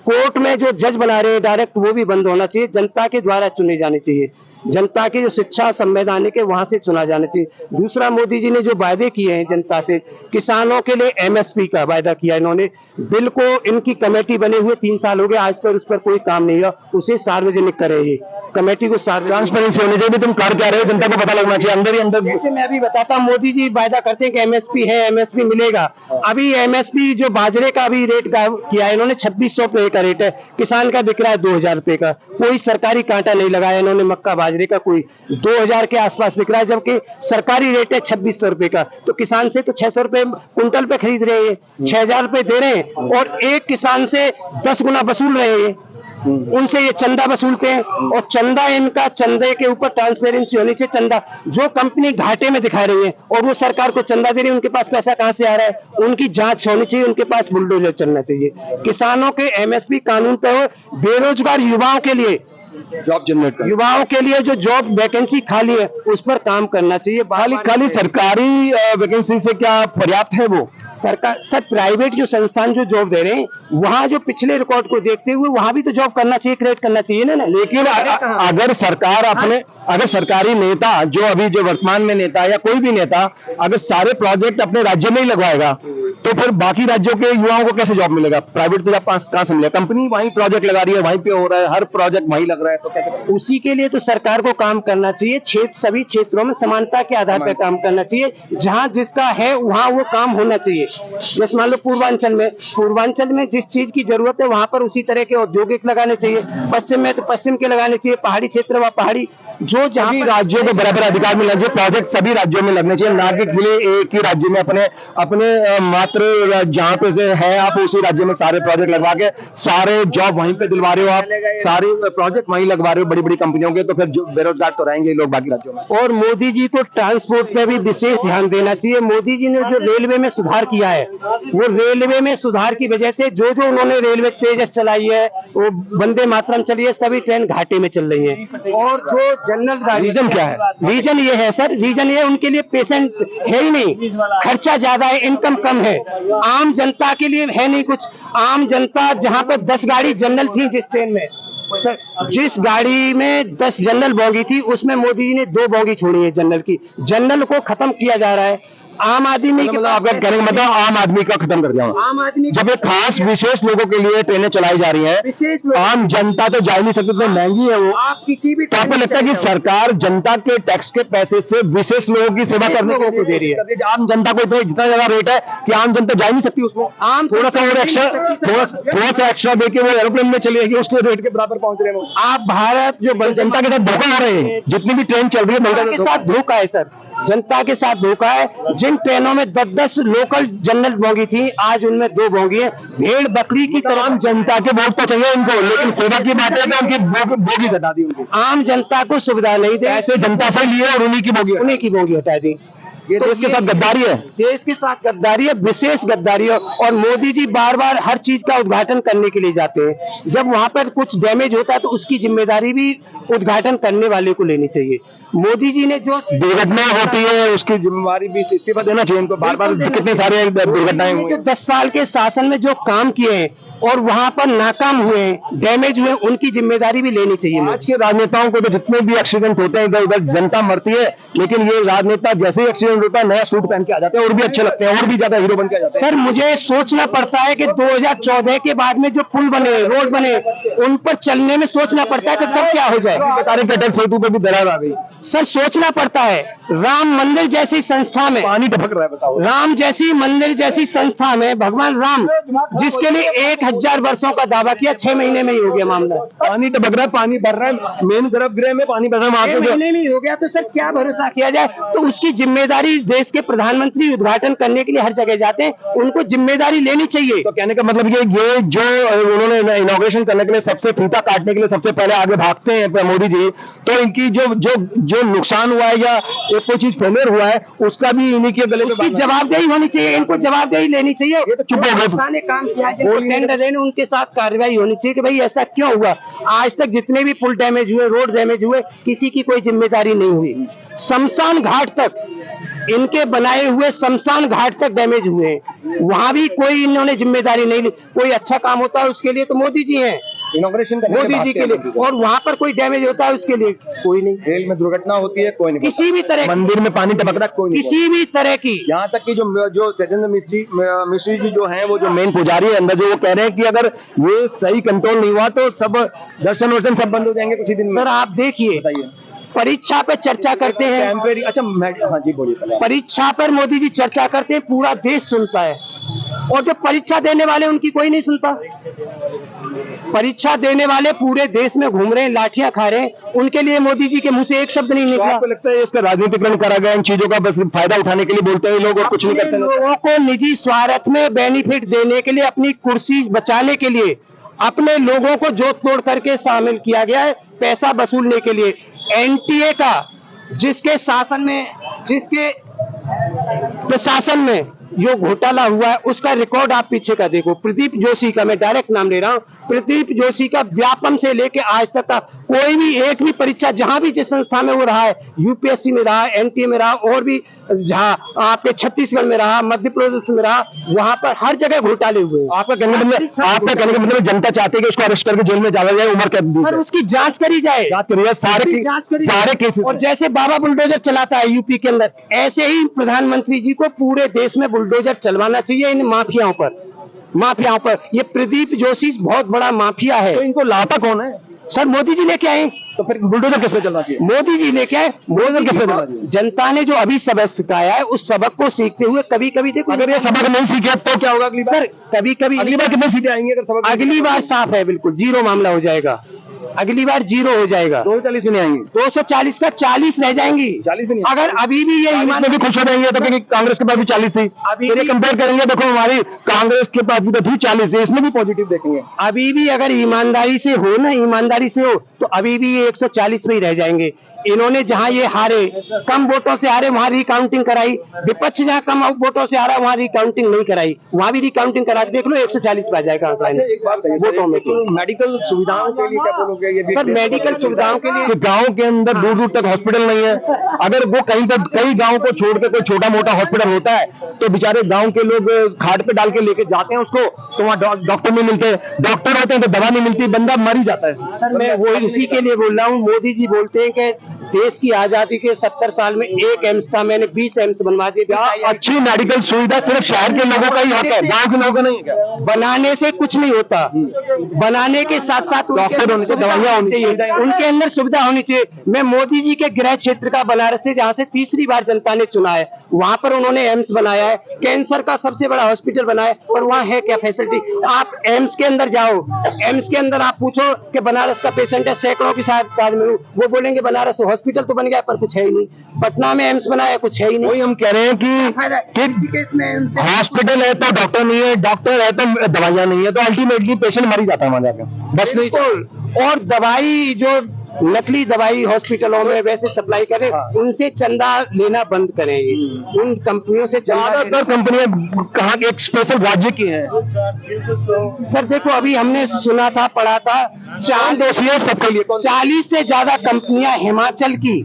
कोर्ट में जो जज बना रहे हैं डायरेक्ट, वो भी बंद होना चाहिए। जनता के द्वारा चुने जाने चाहिए। जनता की जो शिक्षा संवैधानिक है वहां से चुना जाना चाहिए। दूसरा, मोदी जी ने जो वायदे किए हैं जनता से, किसानों के लिए एमएसपी का वायदा किया इन्होंने। बिल को इनकी कमेटी बने हुए 3 साल हो गए, आज तक उस पर कोई काम नहीं हुआ। उसे सार्वजनिक करे, ये कमेटी को ट्रांसपेरेंसी होनी चाहिए। तुम कर क्या रहे हो, जनता को पता लगना चाहिए अंदर ही अंदर। जैसे मैं अभी बताता हूँ, मोदी जी वायदा करते हैं कि एमएसपी है, एमएसपी मिलेगा। अभी एमएसपी जो बाजरे का अभी रेट किया है इन्होंने, 2600 रुपए का रेट है। किसान का बिक रहा है 2000 रुपए का। कोई सरकारी कांटा नहीं लगाया इन्होंने मक्का बाजरे का, कोई 2000 के आसपास बिक रहा है, जबकि सरकारी रेट है 2600 रुपए का। तो किसान से तो 600 रुपए कुंटल पे खरीद रहे हैं, 6000 रुपए दे रहे हैं, और एक किसान से 10 गुना वसूल रहे हैं। उनसे ये चंदा वसूलते हैं, और चंदा, इनका चंदे के ऊपर ट्रांसपेरेंसी होनी चाहिए। चंदा जो कंपनी घाटे में दिखा रही है और वो सरकार को चंदा दे रही है, उनके पास पैसा कहां से आ रहा है, उनकी जांच होनी चाहिए। उनके पास बुलडोजर चलना चाहिए। किसानों के एमएसपी कानून पे हो। बेरोजगार युवाओं के लिए जॉब जनरेट, युवाओं के लिए जो जॉब वैकेंसी खाली है उस पर काम करना चाहिए। खाली सरकारी वैकेंसी से क्या पर्याप्त है? वो सरकार, सर प्राइवेट जो संस्थान जो जॉब दे रहे हैं, वहाँ जो पिछले रिकॉर्ड को देखते हुए वहाँ भी तो जॉब करना चाहिए, क्रिएट करना चाहिए ना। लेकिन अगर सरकार अपने, अगर सरकारी नेता जो अभी जो वर्तमान में नेता या कोई भी नेता अगर सारे प्रोजेक्ट अपने राज्य में ही लगवाएगा, तो फिर बाकी राज्यों के युवाओं को कैसे जॉब मिलेगा? प्राइवेट तो कहां से मिलेगा? कंपनी वहीं प्रोजेक्ट लगा रही है, वहीं पे हो रहा है, हर प्रोजेक्ट वहीं लग रहा है, तो कैसे? उसी के लिए तो सरकार को काम करना चाहिए। सभी क्षेत्रों में समानता के आधार पर काम करना चाहिए। जहां जिसका है वहां वो काम होना चाहिए। जैसे मान लो पूर्वांचल में जिस चीज की जरूरत है वहां पर उसी तरह के औद्योगिक लगाने चाहिए। पश्चिम में तो पश्चिम के लगाने चाहिए, पहाड़ी क्षेत्र व पहाड़ी, जो जहाँ राज्यों को बराबर अधिकार मिलना चाहिए। प्रोजेक्ट सभी राज्यों में लगने चाहिए, ना कि एक ही राज्य में अपने मात्र जहाँ पे से है आप उसी राज्य में सारे प्रोजेक्ट लगवा के सारे जॉब वहीं पे दिलवा रहे हो, आप सारे प्रोजेक्ट वहीं लगवा रहे हो बड़ी बड़ी कंपनियों के, तो फिर बेरोजगार तो रहेंगे लोग बाकी राज्यों में। और मोदी जी को ट्रांसपोर्ट पे भी विशेष ध्यान देना चाहिए। मोदी जी ने जो रेलवे में सुधार किया है, वो रेलवे में सुधार की वजह से जो उन्होंने रेलवे तेजस चलाई है, वो वंदे मातरम चली है, सभी ट्रेन घाटे में चल रही हैं। और जो जनरल गाड़ी, रीजन क्या है? रीजन ये है सर, रीजन ये उनके लिए पेशेंट है ही नहीं, खर्चा ज्यादा है, इनकम कम है। आम जनता के लिए है नहीं कुछ। आम जनता जहाँ पर 10 गाड़ी जनरल थी जिस ट्रेन में, सर जिस गाड़ी में 10 जनरल बोगी थी उसमें मोदी जी ने 2 बोगी छोड़ी है जनरल की। जनरल को खत्म किया जा रहा है। आम आदमी के मतलब आपका कहने का मतलब आम आदमी का खत्म कर दिया। आम आदमी जब ये खास विशेष लोगों के लिए ट्रेनें चलाई जा रही हैं, विशेष लोग, आम जनता तो जा ही नहीं सकती, इतनी महंगी है वो। आप किसी भी तो आपको लगता है कि सरकार जनता के टैक्स के पैसे से विशेष लोगों की सेवा करने लोगों को दे रही है? आम जनता को जितना ज्यादा रेट है कि आम जनता जा ही नहीं सकती उसमें। आम थोड़ा सा और एक्स्ट्रा, थोड़ा सा एक्स्ट्रा देके वो एरोप्लेन में चली जाएगी, उसके रेट के बराबर पहुंच रहे हैं। आप भारत जो जनता के साथ धोखा हो रहे हैं, जितनी भी ट्रेन चल रही है जनता के साथ धोखा है सर, जनता के साथ धोखा है। जिन ट्रेनों में 10-10 लोकल जनरल बोगी थी, आज उनमें 2 बोगी है। भेड़ बकरी की तरह आम जनता के वोट तो चाहिए इनको, लेकिन सेवा की बात है तो उनकी बोगी हटा दी उनकी। आम जनता को सुविधा नहीं दे, ऐसे जनता से लिए और उन्हीं की बोगी हटा दी। ये देश के साथ गद्दारी है। देश के साथ गद्दारी है, विशेष गद्दारी है। और मोदी जी बार बार हर चीज का उद्घाटन करने के लिए जाते हैं। जब वहां पर कुछ डैमेज होता है तो उसकी जिम्मेदारी भी उद्घाटन करने वाले को लेनी चाहिए। मोदी जी ने जो दुर्घटना होती है उसकी जिम्मेवारी भी इस्तीफा देना चाहिए इनको। बार बार कितने सारे दुर्घटनाएं हुई, जो 10 साल के शासन में जो काम किए हैं और वहां पर नाकाम हुए, डैमेज हुए, उनकी जिम्मेदारी भी लेनी चाहिए। आज के राजनेताओं को तो जितने भी एक्सीडेंट होते हैं इधर उधर जनता मरती है, लेकिन ये राजनेता जैसे ही एक्सीडेंट होता है नया सूट पहन के आ जाते हैं और भी अच्छे लगते हैं और भी ज्यादा हीरो बन के आ जाते हैं। सर मुझे सोचना पड़ता है कि 2014 के बाद में जो पुल बने, रोड बने, उन पर चलने में सोचना पड़ता है कि कब क्या हो जाए। अटल सेतु पे भी दरार आ गई। सर सोचना पड़ता है, राम मंदिर जैसी संस्था में पानी टपक रहा है, बताओ। राम जैसी मंदिर जैसी संस्था में भगवान राम, जिसके लिए 1000 वर्षों का दावा किया, 6 महीने में ही हो गया मामला। पानी टपक रहा है, पानी भर रहा है, मेन गर्भगृह में पानी भर रहा है, वहां 6 महीने में ही हो गया तो सर क्या भरोसा किया जाए। तो उसकी जिम्मेदारी देश के प्रधानमंत्री उद्घाटन करने के लिए हर जगह जाते हैं, उनको जिम्मेदारी लेनी चाहिए। तो कहने का मतलब ये जो उन्होंने इनॉग्रेशन करने के लिए सबसे फीता काटने के लिए सबसे पहले आगे भागते हैं मोदी जी, तो इनकी जो नुकसान हुआ है या एक कोई चीज फेलियर हुआ है उसका भी इन्हीं के गले में उसकी जवाबदेही होनी चाहिए, इनको जवाबदेही लेनी चाहिए। ये तो चुप हो गए। संस्था ने काम किया है, जिनको टेंडर देने उनके साथ कार्रवाई होनी चाहिए कि भाई ऐसा क्यों हुआ। आज तक जितने भी पुल डैमेज हुए, रोड डैमेज हुए, किसी की कोई जिम्मेदारी नहीं हुई। शमशान घाट तक, इनके बनाए हुए शमशान घाट तक डैमेज हुए हैं, वहां भी कोई इन्होंने जिम्मेदारी नहीं ली। कोई अच्छा काम होता है उसके लिए तो मोदी जी हैं, इनॉग्रेशन मोदी जी के लिए, और वहां पर कोई डैमेज होता है उसके लिए कोई नहीं। रेल में दुर्घटना होती है, कोई नहीं। किसी भी तरह, मंदिर में पानी टपक रहा है, कोई नहीं। किसी भी तरह की। यहाँ तक कि जो सत्येंद्र मिश्री जी जो हैं, वो जो मेन पुजारी है अंदर, जो वो कह रहे हैं कि अगर ये सही कंट्रोल नहीं हुआ तो सब दर्शन वर्शन सब बंद हो जाएंगे कुछ ही दिन में। सर आप देखिए, परीक्षा पर चर्चा करते हैं, अच्छा हाँ जी बोलिए। परीक्षा पर मोदी जी चर्चा करते हैं, पूरा देश सुनता है, और जो परीक्षा देने वाले उनकी कोई नहीं सुनता। परीक्षा देने वाले पूरे देश में घूम रहे हैं, लाठियां खा रहे हैं, उनके लिए मोदी जी के मुंह से एक शब्द नहीं निकला। आपको लगता है इसका राजनीतिकरण करा गया, इन चीजों का बस फायदा उठाने के लिए बोलते हैं लोग और कुछ नहीं करते? लोगों को निजी स्वार्थ में बेनिफिट देने के लिए, अपनी कुर्सी बचाने के लिए, अपने लोगों को जोत तोड़ करके शामिल किया गया है, पैसा वसूलने के लिए। एनटीए का जिसके शासन में, जिसके प्रशासन में जो घोटाला हुआ है, उसका रिकॉर्ड आप पीछे का देखो। प्रदीप जोशी का, मैं डायरेक्ट नाम ले रहा हूं, प्रदीप जोशी का व्यापम से लेके आज तक का कोई भी एक भी परीक्षा, जहां भी जिस संस्था में वो रहा है, यूपीएससी में रहा, एनटीए में रहा, और भी जहां आपके छत्तीसगढ़ में रहा, मध्य प्रदेश में रहा, वहां पर हर जगह घोटाले हुए। आपका कहने का मतलब जनता चाहती है कि उसको अरेस्ट करके जेल में डाला जाए, उम्र कैद दी जाए, उसकी जांच करी जाए, सारे केस। और जैसे बाबा बुलडोजर चलाता है यूपी के अंदर, ऐसे ही प्रधानमंत्री जी को पूरे देश में बुलडोजर चलवाना चाहिए इन माफियाओं पर। ये प्रदीप जोशी बहुत बड़ा माफिया है। तो इनको लाता कौन है? सर मोदी जी लेके आए, तो फिर बुलडोजर किस पे चलना चाहिए? मोदी जी लेके आए, बुलडोजर किस पे चलना चाहिए? जनता ने जो अभी सबक सिखाया है, उस सबक को सीखते हुए कभी कभी देखो, अगर ये सबक नहीं सीखे तो क्या होगा अगली बार? सर कभी अगली बार कितनी सीटें आएंगी अगर सबक? अगली बार साफ है, बिल्कुल जीरो मामला हो जाएगा, अगली बार जीरो हो जाएगा। 240 भी नहीं आएंगे, 240 का 40 रह जाएंगी, 40 भी नहीं। अगर अभी भी ये ईमान में भी खुश हो जाएंगे तो कांग्रेस के पास भी 40 थी, अभी ये कंपेयर करेंगे, देखो हमारी कांग्रेस के पास भी तो थी 40, इसमें भी पॉजिटिव देखेंगे। अभी भी अगर ईमानदारी से हो ना, ईमानदारी से हो, तो अभी भी ये 140 में ही रह जाएंगे। इन्होंने जहां ये हारे, कम वोटों से हारे, वहां रिकाउंटिंग कराई। विपक्ष जहां कम वोटों से हारा वहां रिकाउंटिंग नहीं कराई, वहां भी रिकाउंटिंग करा के देख लो 140 पे आ जाएगा आंकड़ा। एक बात वोटों में तो मेडिकल सुविधाओं के लिए क्या बोलोगे? ये सर मेडिकल सुविधाओं के लिए गांव के अंदर दूर दूर तक हॉस्पिटल नहीं है। अगर वो कहीं पर कई गांव को छोड़ के कोई छोटा मोटा हॉस्पिटल होता है तो बेचारे गांव के लोग खाट पे डाल के लेके जाते हैं उसको, तो वहाँ डॉक्टर नहीं मिलते, डॉक्टर होते हैं तो दवा नहीं मिलती, बंदा मर ही जाता है। सर मैं वो इसी के लिए बोल रहा हूँ, मोदी जी बोलते हैं कि देश की आजादी के 70 साल में एक एम्स था, मैंने 20 एम्स बनवा दिए। अच्छी मेडिकल सुविधा सिर्फ शहर के लोगों का ही हक है, गांव के लोगों का नहीं है क्या? बनाने से कुछ नहीं होता, बनाने के साथ साथ डॉक्टर होने चाहिए, दवाइयाँ होनी चाहिए, उनके अंदर सुविधा होनी चाहिए। मैं मोदी जी के गृह क्षेत्र का बनारस से, जहाँ से तीसरी बार जनता ने चुना है, वहां पर उन्होंने एम्स बनाया है, कैंसर का सबसे बड़ा हॉस्पिटल बनाया है, और वहाँ है क्या फैसिलिटी? आप एम्स के अंदर जाओ, एम्स के अंदर आप पूछो कि बनारस का पेशेंट है, सैकड़ों की साथ आदमी, वो बोलेंगे बनारस हॉस्पिटल तो बन गया पर कुछ है ही नहीं। पटना में एम्स बनाया, कुछ है ही नहीं। वही हम कह रहे हैं कि हॉस्पिटल है तो डॉक्टर नहीं है, डॉक्टर है तो दवाइयाँ नहीं है, तो अल्टीमेटली पेशेंट मर ही जाता है वहां जाकर। बस नहीं बिल्कुल। और दवाई जो नकली दवाई हॉस्पिटलों में वैसे सप्लाई करें, उनसे चंदा लेना बंद करें। उन कंपनियों से ज्यादातर कंपनियां कहाँ के एक स्पेशल राज्य की हैं। सर देखो अभी हमने सुना था, पढ़ा था, 40 से ज्यादा कंपनियां हिमाचल की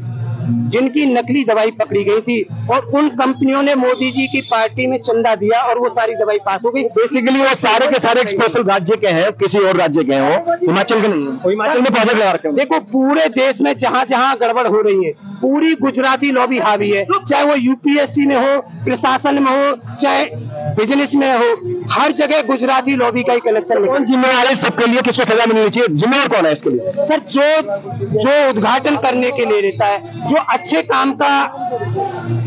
जिनकी नकली दवाई पकड़ी गई थी, और उन कंपनियों ने मोदी जी की पार्टी में चंदा दिया और वो सारी दवाई पास हो गई। बेसिकली वो सारे के सारे एक स्पेशल राज्य के हैं, किसी और राज्य के हैं, वो हिमाचल के नहीं है। हिमाचल में प्रोजेक्ट लगा रखे हैं। देखो पूरे देश में जहाँ जहाँ गड़बड़ हो रही है, पूरी गुजराती लॉबी हावी है, चाहे वो यूपीएससी में हो, प्रशासन में हो, चाहे बिजनेस में हो, हर जगह गुजराती लॉबी का ही कलेक्शन। कौन जिम्मेवार है सबके लिए? किसको सजा मिलनी चाहिए? जिम्मेवार कौन है इसके लिए? सर जो उद्घाटन करने के लिए रहता है, जो अच्छे काम का,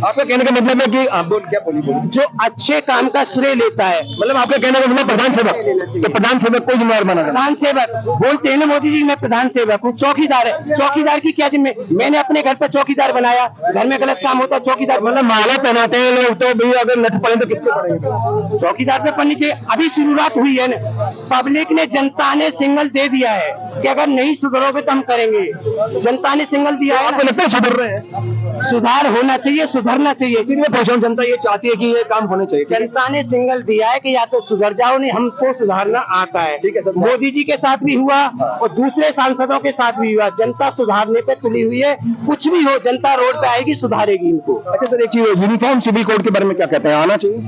आपका कहने का मतलब है कि आप क्या बोली जो अच्छे काम का श्रेय लेता है, मतलब आपका कहने का मतलब प्रधान सेवक, तो प्रधान सेवक को जिम्मेवार माना जाए। प्रधान सेवक बोलते हैं ना मोदी जी, मैं प्रधान सेवक हूँ। चौकीदार है, चौकीदार की क्या जिम्मे? मैंने अपने घर पर चौकीदार बनाया, घर में गलत काम होता चौकीदार, मतलब माला पहनाते हैं लोग, तो भैया अगर नट पड़े तो किसको पड़ेंगे? चौकीदार पे पड़नी चाहिए। अभी शुरुआत हुई है ना, पब्लिक ने, जनता ने सिग्नल दे दिया है कि अगर नहीं सुधरोगे तो हम करेंगे। जनता ने सिग्नल दिया है। आपको लगता है सुधर रहे हैं? सुधार होना चाहिए, सुधरना चाहिए। जनता ये चाहती है कि ये काम होने चाहिए। जनता ने सिग्नल दिया है कि या तो सुधर जाओ, नहीं हमको सुधारना आता है। ठीक है सर। मोदी जी के साथ भी हुआ और दूसरे सांसदों के साथ भी हुआ। जनता सुधारने पे तुली हुई है, कुछ भी हो जनता रोड पे आएगी, सुधारेगी इनको। अच्छा सर, एक चीज, यूनिफॉर्म सिविल कोड के बारे में क्या कहते हैं? आना चाहिए?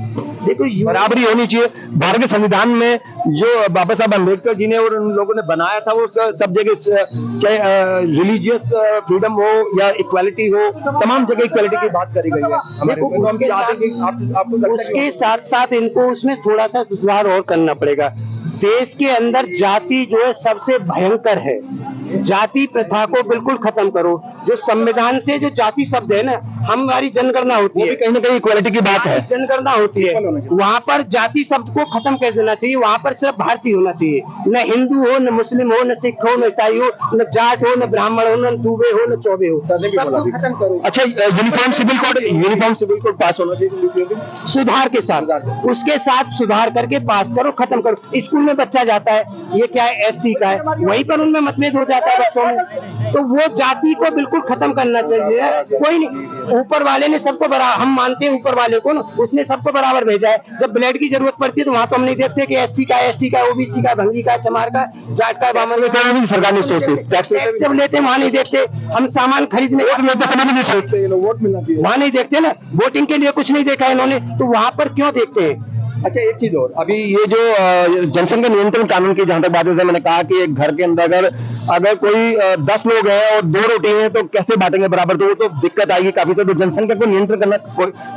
देखो बराबरी होनी चाहिए। भारत के संविधान में जो बाबा साहब अम्बेडकर जी ने और उन लोगों ने बनाया था, वो सब जगह, चाहे रिलीजियस फ्रीडम हो या इक्वालिटी हो, तमाम जगह इक्वालिटी की बात करी गई है। देखो उसके साथ साथ इनको उसमें थोड़ा सा सुधार और करना पड़ेगा। देश के अंदर जाति जो है सबसे भयंकर है, जाति प्रथा को बिल्कुल खत्म करो। जो संविधान से जो जाति शब्द है ना, हमारी जनगणना होती है, कहीं ना कहीं इक्वालिटी की बात है, जनगणना होती है, वहाँ पर जाति शब्द को खत्म कर देना चाहिए। वहाँ पर सिर्फ भारतीय होना चाहिए, न हिंदू हो, न मुस्लिम हो, न सिख हो, न ईसाई हो, न जाट हो, न ब्राह्मण हो, न दुबे हो, न चौबे हो, सबको खत्म करो। अच्छा, यूनिफॉर्म सिविल कोड पास होना चाहिए सुधार के साथ, उसके साथ सुधार करके पास करो, खत्म करो। स्कूल में बच्चा जाता है, ये क्या है, एससी का है, वहीं पर उनमें मतभेद हो जाता है बच्चों में। तो वो जाति को बिल्कुल खत्म करना चाहिए। कोई नहीं, ऊपर वाले ने सबको बराबर, हम मानते हैं ऊपर वाले को ना, उसने सबको बराबर भेजा है। जब ब्लड की जरूरत पड़ती है तो वहाँ तो हम नहीं देखते कि एससी का, एसटी का, ओबीसी का, भंगी का, चमार का, जाट का, बामन का। सरकार नहीं सोचती, टैक्स जब लेते हैं वहाँ नहीं देखते। हम सामान खरीदने नहीं सोचते, वोट मिलना चाहिए, वहाँ नहीं देखते ना। वोटिंग के लिए कुछ नहीं देखा इन्होंने, तो वहाँ पर क्यों देखते हैं? अच्छा, एक चीज और, अभी ये जो जनसंख्या नियंत्रण कानून की जहां तक बात है, जैसे मैंने कहा कि एक घर के अंदर अगर कोई 10 लोग हैं और 2 रोटी हैं तो कैसे बांटेंगे बराबर, तो वो तो दिक्कत आएगी काफी से। तो जनसंख्या को नियंत्रण करना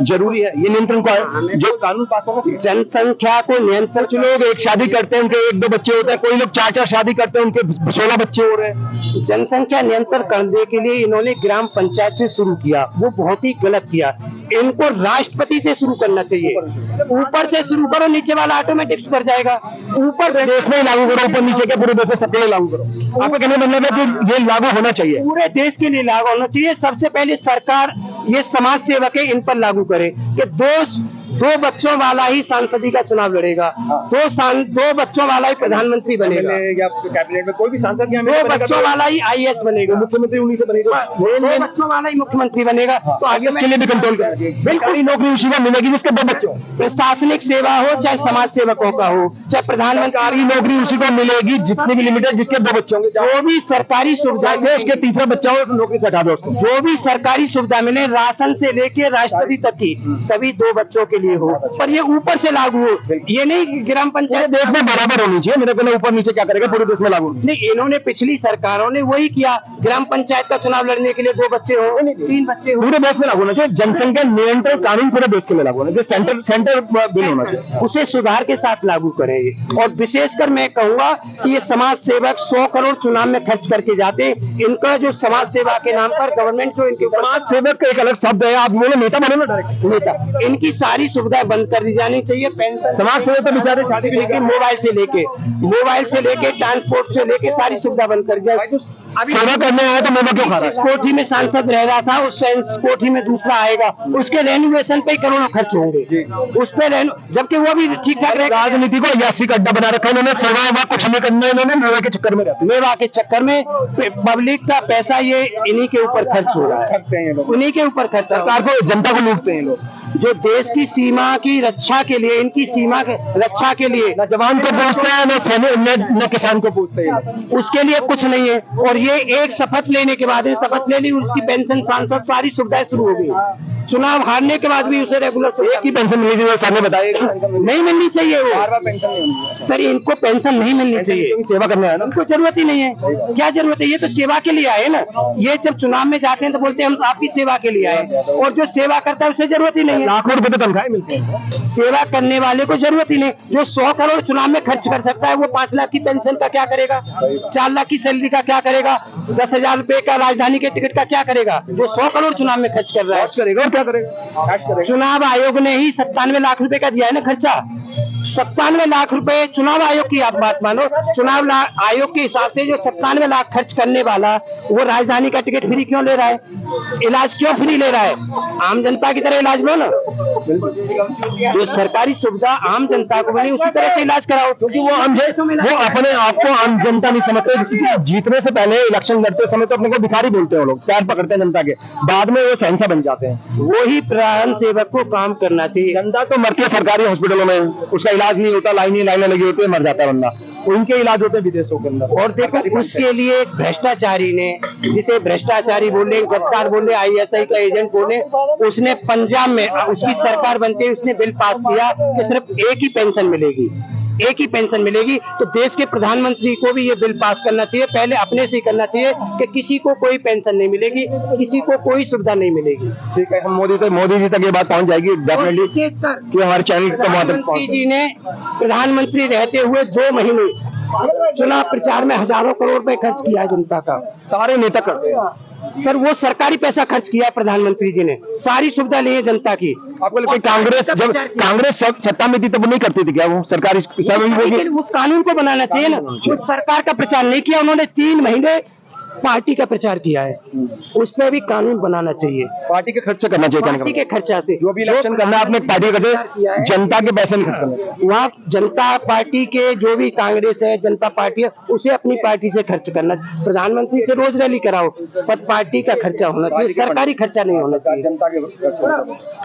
जरूरी है। ये नियंत्रण को है जो कानून पास होगा, जनसंख्या को नियंत्रण। कुछ लोग एक शादी करते हैं, उनके 1-2 बच्चे होते हैं, कोई लोग 4-4 शादी करते हैं, उनके 16 बच्चे हो रहे हैं। जनसंख्या नियंत्रण करने के लिए इन्होंने ग्राम पंचायत से शुरू किया, वो बहुत ही गलत किया। इनको राष्ट्रपति से शुरू करना चाहिए। ऊपर से शुरू करो, नीचे वाला ऑटोमेटिक सुधर जाएगा। ऊपर देश में लागू करो, ऊपर नीचे के पूरे देश में सबके लिए लागू करो। आपका कहने का मतलब है कि ये लागू होना चाहिए, पूरे देश के लिए लागू होना चाहिए। सबसे पहले सरकार, ये समाज सेवक है, इन पर लागू करे कि 2 बच्चों वाला ही सांसदी का चुनाव लड़ेगा, 2 बच्चों वाला ही प्रधानमंत्री बनेगा, या कैबिनेट में कोई भी सांसद 2 बच्चों वाला ही IAS बनेगा, मुख्यमंत्री उन्हीं से बनेगा, 2 बच्चों वाला ही मुख्यमंत्री बनेगा। तो आगे इसके लिए भी कंट्रोल करना चाहिए। बिल्कुल नौकरी उसी को मिलेगी जिसके 2 बच्चे हो। प्रशासनिक सेवा हो चाहे समाज सेवकों का हो चाहे प्रधानमंत्री, नौकरी उसी को मिलेगी जितनी भी लिमिटेड जिसके 2 बच्चे होंगे। जो भी सरकारी सुविधा चाहे उसके तीसरा बच्चा हो तो नौकरी से हटा दो उसको। जो भी सरकारी सुविधा मिले, राशन से लेके राष्ट्रपति तक की, सभी 2 बच्चों के लिए हो, पर ये ऊपर से लागू हो, ये नहीं कि ग्राम पंचायत देश में बराबर होनी चाहिए। मेरे को ऊपर नीचे क्या करेगा, पूरे देश में लागू नहीं। इन्होंने पिछली सरकारों ने वही किया, ग्राम पंचायत का चुनाव लड़ने के लिए 2 बच्चे हो, 3 बच्चे हो, पूरे देश में लागू होना चाहिए। जनसंख्या नियंत्रण कानून पूरे देश के लिए लागू होना चाहिए। सेंटर बिल होना चाहिए, उसे सुधार के साथ लागू करें। और विशेषकर मैं कहूंगा कि ये समाज सेवक 100 करोड़ चुनाव में खर्च करके जाते, इनका जो समाज सेवा के नाम पर गवर्नमेंट जो इनके समाज सेवक का एक अलग शब्द है। आप बोले नेता बने ना, डायरेक्ट नेता, इनकी सारी सुविधाएं बंद कर दी जानी चाहिए। पेंशन, समाज सेवक तो बेचारे शादी भी लेके मोबाइल से लेके ट्रांसपोर्ट से लेके सारी सुविधा बंद कर दी जाए। सेवा करने आया तो मेवा क्यों खा रहा जिस कोठी में सांसद रह रहा था उस कोठी में दूसरा आएगा, उसके रेनोवेशन पे करोड़ों खर्च होंगे, उस पे जबकि वो भी ठीक ठाक रहेगा। राजनीति को अयासी का अड्डा बना रखा है इन्होंने। सेवा कुछ नहीं करना, इन्होंने मेवा के चक्कर में रहते, मेवा के चक्कर में पब्लिक का पैसा ये इन्हीं के ऊपर खर्च हो रहा है, उन्हीं के ऊपर खर्च। सरकार को, जनता को लूटते हैं लोग। जो देश की सीमा की रक्षा के लिए, इनकी सीमा के रक्षा के लिए न जवान को पूछते हैं, न सैनिक, न किसान को पूछते हैं, उसके लिए कुछ नहीं है। और ये एक शपथ लेने के बाद, शपथ ले ली, उसकी पेंशन, सांसद, सारी सुविधाएं शुरू हो गई। चुनाव हारने के बाद भी उसे रेगुलर एक ही पेंशन मिली थी, सर ने बताया नहीं मिलनी चाहिए। वो बार पेंशन नहीं होनी सर, इनको पेंशन नहीं मिलनी चाहिए। सेवा करने आया ना, उनको जरूरत ही नहीं है। क्या जरूरत है? ये तो सेवा के लिए आए ना। ये जब चुनाव में जाते हैं तो बोलते हैं हम आपकी सेवा के लिए आए, और जो सेवा करता है उसे जरूरत ही नहीं है। लाखों रुपए तो तनख्वाह मिलती है। सेवा करने वाले को जरूरत ही नहीं। जो 100 करोड़ चुनाव में खर्च कर सकता है, वो 5 लाख की पेंशन का क्या करेगा, 4 लाख की सैलरी का क्या करेगा, 10,000 रुपए का राजधानी के टिकट का क्या करेगा? जो 100 करोड़ चुनाव में खर्च कर रहा है, करेगा और क्या करेगा? चुनाव आयोग ने ही 97 लाख रुपए का दिया है ना खर्चा। 97 लाख रुपए चुनाव आयोग की, आप बात मानो, चुनाव आयोग के हिसाब से जो 97 लाख खर्च करने वाला, वो राजधानी का टिकट फ्री क्यों ले रहा है? इलाज क्यों फ्री ले रहा है? आम जनता की तरह इलाज लो ना। जो सरकारी सुविधा आम जनता को बनी उसी तरह से इलाज कराओ, क्योंकि वो अपने आप को आम जनता नहीं समझते। जीतने से पहले इलेक्शन लड़ते समय तो अपने को भिखारी बोलते हैं, वो लोग पैर पकड़ते हैं जनता के, बाद में वो शहंशाह बन जाते हैं। वही प्रधान सेवक को काम करना चाहिए। जनता तो मरती है सरकारी हॉस्पिटलों में, उसका इलाज नहीं होता, लाइनें लगी होती है, मर जाता है बंदा। उनके इलाज होते हैं विदेशों के अंदर। और देखो, उसके लिए एक भ्रष्टाचारी ने, जिसे भ्रष्टाचारी बोले, गद्दार बोले, ISI का एजेंट बोले, उसने पंजाब में, उसकी सरकार बनते ही उसने बिल पास किया कि सिर्फ एक ही पेंशन मिलेगी, एक ही पेंशन मिलेगी। तो देश के प्रधानमंत्री को भी ये बिल पास करना चाहिए, पहले अपने से ही करना चाहिए कि किसी को कोई पेंशन नहीं मिलेगी, किसी को कोई सुविधा नहीं मिलेगी। ठीक है, हम मोदी जी तक ये बात पहुंच जाएगी डेफिनेटली, विशेषकर कि हमारे चैनल के माध्यम प्रधानमंत्री जी ने प्रधानमंत्री रहते हुए 2 महीने चुनाव प्रचार में हजारों करोड़ रुपए खर्च किया है जनता का। सारे नेता करते हैं सर, वो सरकारी पैसा खर्च किया है प्रधानमंत्री जी ने, सारी सुविधा ली है जनता की। आपको लगता है कांग्रेस, जब कांग्रेस सत्ता में थी तब नहीं करती थी क्या वो सरकारी? लेकिन उस कानून को बनाना चाहिए ना। उस सरकार का प्रचार नहीं किया उन्होंने, 3 महीने पार्टी का प्रचार किया है, उस पर भी कानून बनाना चाहिए। पार्टी के खर्चा करना चाहिए, पार्टी के खर्चा से जो भी इलेक्शन करना है अपने पार्टी का, जनता के पैसे नहीं खर्च करना। वहाँ जनता पार्टी के जो भी कांग्रेस है, जनता पार्टी है, उसे अपनी पार्टी से खर्च करना। प्रधानमंत्री से रोज रैली कराओ, पर पार्टी का खर्चा होना चाहिए, सरकारी खर्चा नहीं होना चाहिए। जनता के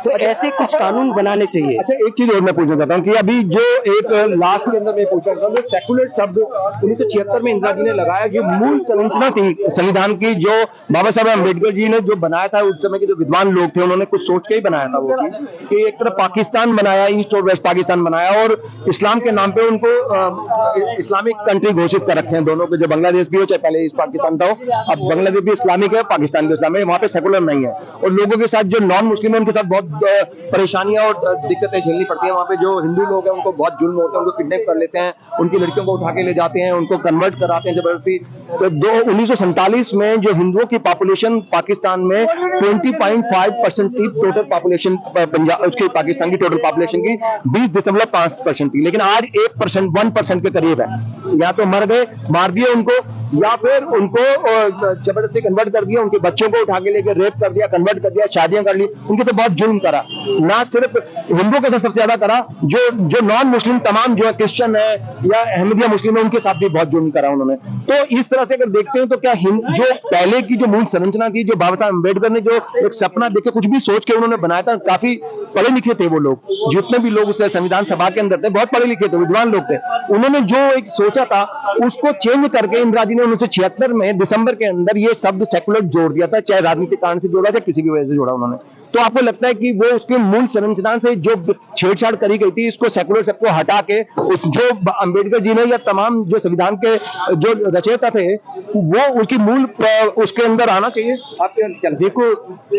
तो ऐसे कुछ कानून बनाने चाहिए। अच्छा, एक चीज और मैं पूछना चाहता हूँ कि अभी जो एक लास्ट के अंदर मैं पूछना चाहता हूँ, सेकुलर शब्द 1976 में इंदिरा जी ने लगाया, जो मूल संरचना थी संविधान की, जो बाबा साहब अम्बेडकर जी ने जो बनाया था, उस समय के जो विद्वान लोग थे उन्होंने कुछ सोच के ही बनाया था वो, कि एक तरफ पाकिस्तान बनाया, ईस्ट और वेस्ट पाकिस्तान बनाया, और इस्लाम के नाम पे उनको इस्लामिक कंट्री घोषित कर रखे हैं दोनों के, जो बांग्लादेश भी हो चाहे पहले ईस्ट पाकिस्तान था, अब बांग्लादेश भी इस्लामिक है, पाकिस्तान भी इस्लामिक है, वहाँ पे सेकुलर नहीं है। और लोगों के साथ जो नॉन मुस्लिम है उनके साथ बहुत परेशानियां और दिक्कतें झेलनी पड़ती है। वहाँ पे जो हिंदू लोग हैं उनको बहुत जुल्म होता है, उनको किडनैप कर लेते हैं, उनकी लड़कियों को उठा के ले जाते हैं, उनको कन्वर्ट कराते हैं जबरदस्ती। तो 1947 में जो हिंदुओं की पॉपुलेशन पाकिस्तान में 20.5% थी, टोटल पॉपुलेशन पंजाब उसकी पाकिस्तान की टोटल पॉपुलेशन की 20.5% थी, लेकिन आज 1% के करीब है। या तो मर गए, मार दिए उनको, या फिर उनको जबरदस्ती कन्वर्ट कर दिया, उनके बच्चों को उठा के लेके रेप कर दिया, कन्वर्ट कर दिया, शादियां कर ली, उनके तो बहुत जुल्म करा। ना सिर्फ हिंदुओं के साथ सबसे ज्यादा करा, जो नॉन मुस्लिम तमाम जो क्रिश्चियन है या अहमदिया मुस्लिम है उनके साथ भी बहुत जुल्म करा उन्होंने। तो इस तरह से अगर देखते हैं तो क्या जो पहले की जो मूल संरचना थी, जो बाबा साहब अम्बेडकर ने जो एक सपना देखे कुछ भी सोच के उन्होंने बनाया था, काफी पढ़े लिखे थे वो लोग, जितने भी लोग उस संविधान सभा के अंदर थे बहुत पढ़े लिखे थे, विद्वान लोग थे। उन्होंने जो एक सोचा था उसको चेंज करके इंदिरा जी ने 1976 में दिसंबर के अंदर ये शब्द सेकुलर जोड़ दिया था, चाहे राजनीतिक कारण से जोड़ा चाहे किसी की वजह से जोड़ा उन्होंने। तो आपको लगता है कि वो उसके मूल संरचना से जो छेड़छाड़ करी गई थी, इसको सेकुलर सबको हटा के जो अम्बेडकर जी ने या तमाम जो संविधान के जो रचयिता थे वो उसकी मूल उसके अंदर आना चाहिए? आपके देखो,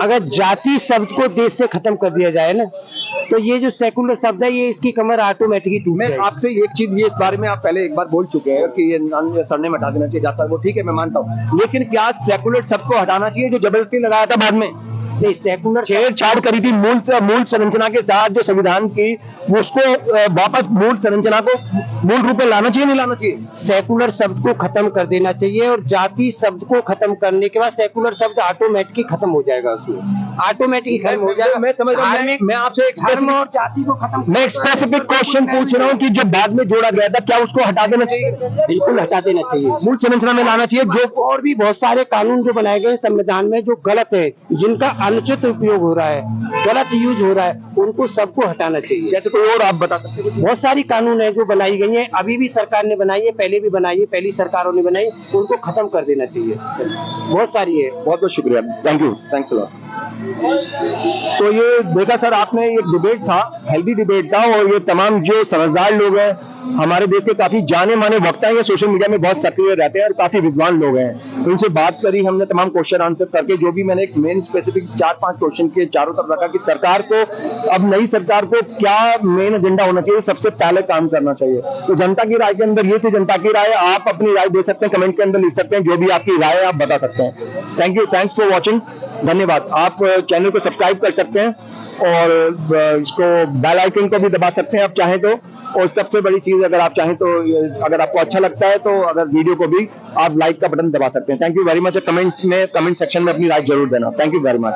अगर जाति शब्द को देश से खत्म कर दिया जाए ना, तो ये जो सेकुलर शब्द है ये इसकी कमर ऑटोमेटिकली टूट मैं जाएगी। आपसे एक चीज, ये इस बारे में आप पहले एक बार बोल चुके हैं कि ये सरनेम हटा देना चाहिए जाता है, वो ठीक है मैं मानता हूँ, लेकिन क्या सेकुलर सबको हटाना चाहिए जो जबरदस्ती लगाया था बाद में? नहीं, सेकुलर छेड़छाड़ करी थी मूल संरचना के साथ जो संविधान की, उसको वापस मूल संरचना को मूल रूप में लाना चाहिए, नहीं लाना चाहिए? सेकुलर शब्द को खत्म कर देना चाहिए, और जाति शब्द को खत्म करने के बाद सेकुलर शब्द ऑटोमेटिकली खत्म हो जाएगा, उसमें ऑटोमेटिकली खत्म हो जाएगा। मैं समझ रहा हूं, मैं आपसे एक धर्म और जाति को खत्म, मैं एक स्पेसिफिक क्वेश्चन पूछ रहा हूँ कि जो बाद में जोड़ा गया था क्या उसको हटा देना चाहिए? बिल्कुल हटा देना चाहिए, मूल संरचना में लाना चाहिए। जो और भी बहुत सारे कानून जो बनाए गए संविधान में जो गलत है, जिनका अनुचित उपयोग हो रहा है, गलत यूज हो रहा है, उनको सबको हटाना चाहिए। जैसे कोई और आप बता सकते हैं? बहुत सारी कानून है जो बनाई गई है, अभी भी सरकार ने बनाई है, पहले भी बनाई है, पहली सरकारों ने बनाई, उनको खत्म कर देना चाहिए। बहुत सारी है। बहुत बहुत शुक्रिया, thank you, thanks a lot. तो ये देखा सर आपने, एक डिबेट था, हेल्दी डिबेट था, और ये तमाम जो समझदार लोग हैं, हमारे देश के काफी जाने माने वक्ता हैं, ये सोशल मीडिया में बहुत सक्रिय रहते हैं और काफी विद्वान लोग हैं, उनसे बात करी हमने, तमाम क्वेश्चन आंसर करके जो भी मैंने एक मेन स्पेसिफिक 4-5 क्वेश्चन के चारों तरफ रखा कि सरकार को, अब नई सरकार को क्या मेन एजेंडा होना चाहिए, सबसे पहले काम करना चाहिए। तो जनता की राय के अंदर ये थी, जनता की राय, आप अपनी राय दे सकते हैं, कमेंट के अंदर लिख सकते हैं, जो भी आपकी राय है आप बता सकते हैं। Thank you, thanks for watching, धन्यवाद। आप चैनल को सब्सक्राइब कर सकते हैं और इसको बेल आइकन को भी दबा सकते हैं आप चाहें तो, और सबसे बड़ी चीज अगर आप चाहें तो अगर आपको अच्छा लगता है तो अगर वीडियो को भी आप लाइक का बटन दबा सकते हैं। Thank you very much. Comment section में अपनी राय जरूर देना। Thank you very much.